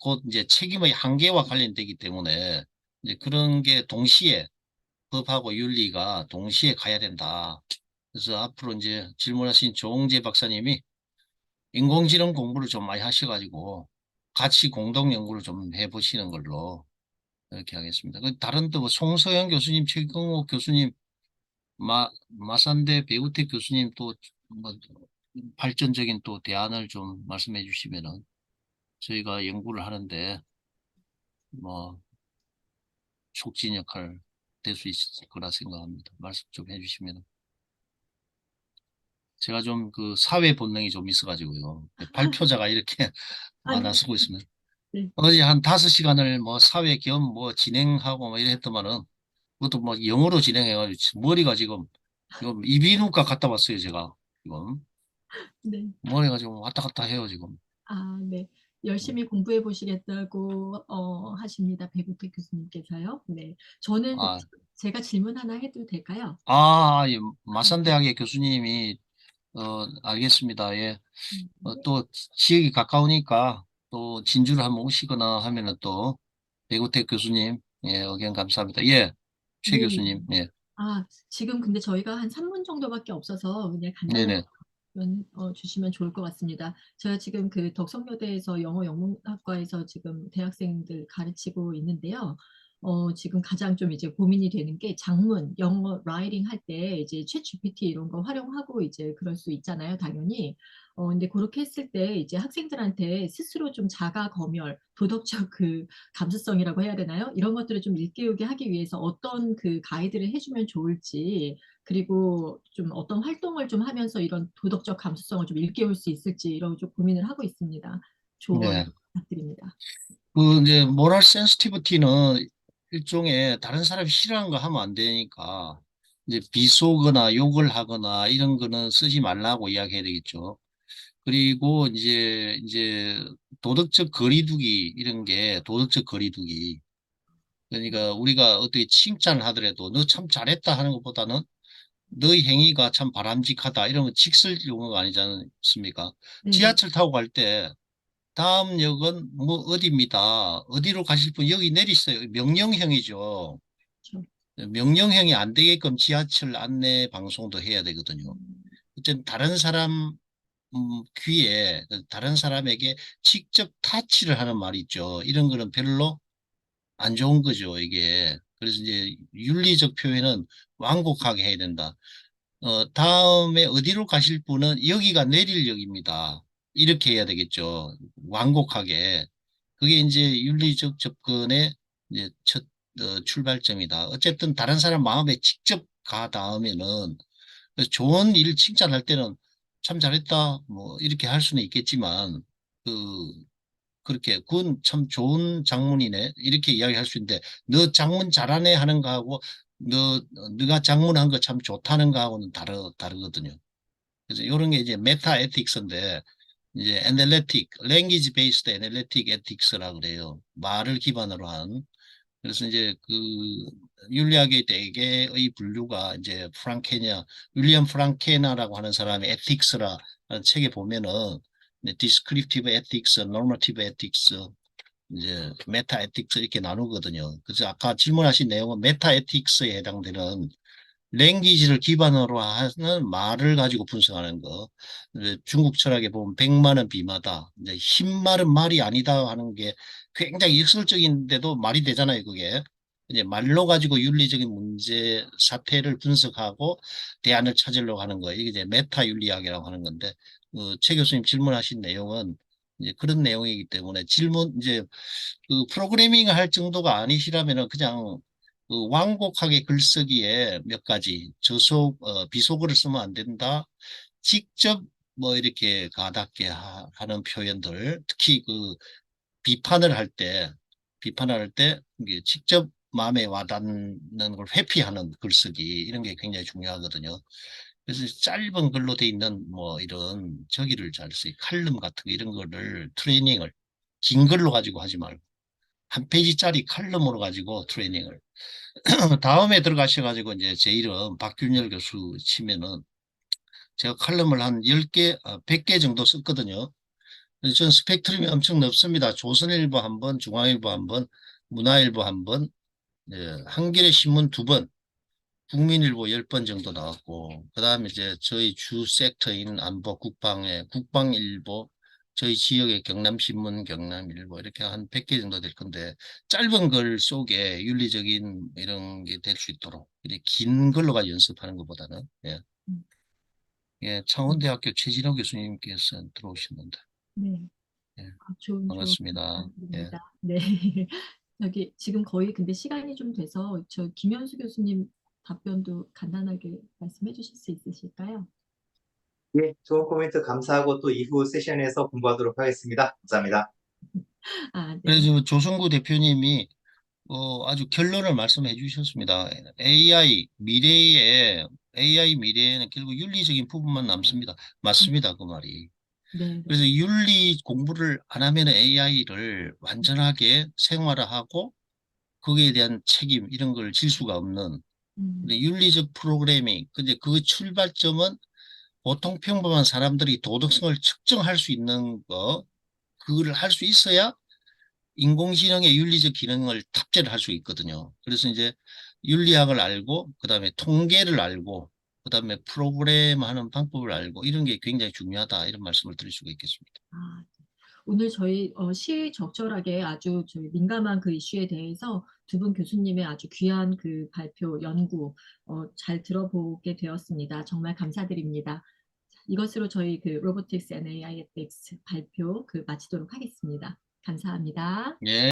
곧 이제 책임의 한계와 관련되기 때문에 이제 그런 게 동시에 법하고 윤리가 동시에 가야 된다. 그래서 앞으로 이제 질문하신 조홍재 박사님이 인공지능 공부를 좀 많이 하셔가지고 같이 공동 연구를 좀 해보시는 걸로 이렇게 하겠습니다. 그 다른 또 뭐 송서영 교수님, 최경호 교수님, 마산대 배우태 교수님 또 뭐 발전적인 또 대안을 좀 말씀해 주시면은 저희가 연구를 하는데 뭐 촉진 역할 될 수 있을 거라 생각합니다. 말씀 좀 해주시면. 제가 좀 그 사회 본능이 좀 있어가지고요. 발표자가 이렇게 아니, 많아서고 있으면. 네. 어제 한 5시간을 뭐 사회 겸 뭐 진행하고 뭐 이랬더만은 그것도 뭐 영어로 진행해가지고 머리가 지금 이비인후과 갔다 왔어요, 제가. 지금. 네. 머리가 지금 왔다 갔다 해요, 지금. 아, 네. 열심히 공부해 보시겠다고 하십니다. 배구태 교수님께서요. 네, 저는 아, 제가 질문 하나 해도 될까요? 예, 마산대학의 교수님이, 알겠습니다. 예. 네. 또 지역이 가까우니까 또 진주를 한번 오시거나 하면은 또 배구택 교수님, 예, 의견 감사합니다. 예, 최 네. 교수님, 예, 지금 근데 저희가 한 3분 정도밖에 없어서 그냥 간단하게 네네, 주시면 좋을 것 같습니다. 제가 지금 그 덕성여대에서 영어 영문학과에서 지금 대학생들 가르치고 있는데요. 지금 가장 좀 이제 고민이 되는 게 장문, 영어 라이팅 할 때 이제 챗 GPT 이런 거 활용하고 이제 그럴 수 있잖아요, 당연히. 근데 그렇게 했을 때 이제 학생들한테 스스로 좀 자가 검열, 도덕적 그 감수성이라고 해야 되나요? 이런 것들을 좀 일깨우게 하기 위해서 어떤 그 가이드를 해주면 좋을지, 그리고 좀 어떤 활동을 좀 하면서 이런 도덕적 감수성을 좀 일깨울 수 있을지 이런 좀 고민을 하고 있습니다. 조언 네. 부탁드립니다. 그 이제 모럴 센시티비티는 일종의 다른 사람이 싫어하는 거 하면 안 되니까 이제 비속어나 욕을 하거나 이런 거는 쓰지 말라고 이야기해야 되겠죠. 그리고 이제 도덕적 거리두기 이런 게 도덕적 거리두기. 그러니까 우리가 어떻게 칭찬을 하더라도 너 참 잘했다 하는 것보다는 너의 행위가 참 바람직하다 이런 거 직설 용어가 아니지 않습니까? 네네. 지하철 타고 갈 때 다음 역은 뭐 어디입니다. 어디로 가실 분 여기 내리세요. 명령형이죠. 그렇죠. 명령형이 안 되게끔 지하철 안내 방송도 해야 되거든요. 어쨌든 다른 사람 귀에 다른 사람에게 직접 타치를 하는 말이 있죠. 이런 거는 별로 안 좋은 거죠, 이게. 그래서 이제 윤리적 표현은 완곡하게 해야 된다. 다음에 어디로 가실 분은 여기가 내릴 역입니다. 이렇게 해야 되겠죠. 완곡하게. 그게 이제 윤리적 접근의 이제 첫 출발점이다. 어쨌든 다른 사람 마음에 직접 가 닿으면은 그래서 좋은 일 칭찬할 때는 참 잘했다. 뭐 이렇게 할 수는 있겠지만 그 그렇게 그건 참 좋은 장문이네 이렇게 이야기할 수 있는데 너 장문 잘하네 하는 거하고 너가 장문한 거 참 좋다는 거하고는 다르거든요. 그래서 이런 게 이제 메타 에틱스인데 이제 애널리틱, 랭귀지 베이스드 애널리틱 에틱스라고 그래요. 말을 기반으로 한. 그래서 이제 그 윤리학의 대개의 분류가 이제 윌리엄 프랑케나라고 하는 사람의 에틱스라는 책에 보면은 디스크립티브 에틱스, 노머티브 에틱스, 이제 메타 에틱스 이렇게 나누거든요. 그래서 아까 질문하신 내용은 메타 에틱스에 해당되는 랭귀지를 기반으로 하는 말을 가지고 분석하는 거. 이제 중국 철학에 보면 백마는 비마다. 이제 흰말은 말이 아니다 하는 게 굉장히 역설적인데도 말이 되잖아요, 그게. 이제 말로 가지고 윤리적인 문제 사태를 분석하고 대안을 찾으려고 하는 거. 이게 이제 메타 윤리학이라고 하는 건데, 최 교수님 질문하신 내용은 이제 그런 내용이기 때문에 이제 그 프로그래밍 할 정도가 아니시라면은 그냥 그 완곡하게 글쓰기에 몇 가지 비속어를 쓰면 안 된다. 직접 뭐 이렇게 가닿게 하는 표현들, 특히 그 비판을 할 때, 비판을 할 때 이게 직접 마음에 와닿는 걸 회피하는 글쓰기 이런 게 굉장히 중요하거든요. 그래서 짧은 글로 돼 있는 뭐 이런 저기를 잘 쓰기, 칼럼 같은 거 이런 거를 트레이닝을 긴 글로 가지고 하지 말고 한 페이지짜리 칼럼으로 가지고 트레이닝을 다음에 들어가셔가지고 이제 제 이름 박균열 교수 치면은 제가 칼럼을 한 10개, 100개 정도 썼거든요. 그래서 전 스펙트럼이 엄청 넓습니다. 조선일보 한 번, 중앙일보 한 번, 문화일보 한 번, 예, 한겨레 신문 두 번, 국민일보 10번 정도 나왔고, 그 다음에 이제 저희 주 섹터인 안보 국방의 국방일보, 저희 지역의 경남신문, 경남일보 이렇게 한 100개 정도 될 건데, 짧은 글 속에 윤리적인 이런 게 될 수 있도록, 이렇게 긴 글로 가 연습하는 것보다는, 예. 음, 예, 네. 창원대학교 최진호 교수님께서 들어오셨는데, 네. 예, 좋은 조언 반갑습니다. 예. 감사드립니다. 네. 여기 지금 거의 근데 시간이 좀 돼서 저 김현수 교수님 답변도 간단하게 말씀해 주실 수 있으실까요? 예, 좋은 코멘트 감사하고 또 이후 세션에서 공부하도록 하겠습니다. 감사합니다. 네. 그래서 조성구 대표님이 아주 결론을 말씀해 주셨습니다. AI 미래에는 결국 윤리적인 부분만 남습니다. 맞습니다. 그 말이. 네, 그래서 윤리 공부를 안 하면 AI를 완전하게 생활화하고 거기에 대한 책임 이런 걸 질 수가 없는 근데 음, 윤리적 프로그래밍 근데 그 출발점은 보통 평범한 사람들이 도덕성을 측정할 수 있는 거 그거를 할 수 있어야 인공지능의 윤리적 기능을 탑재를 할 수 있거든요. 그래서 이제 윤리학을 알고 그다음에 통계를 알고 그다음에 프로그램하는 방법을 알고 이런 게 굉장히 중요하다 이런 말씀을 드릴 수가 있겠습니다. 아, 오늘 저희 시의적절하게 아주 저희 민감한 그 이슈에 대해서 두 분 교수님의 아주 귀한 그 발표, 연구 잘 들어보게 되었습니다. 정말 감사드립니다. 이것으로 저희 그 로보틱스 앤 AI ethics 발표 그 마치도록 하겠습니다. 감사합니다. 예.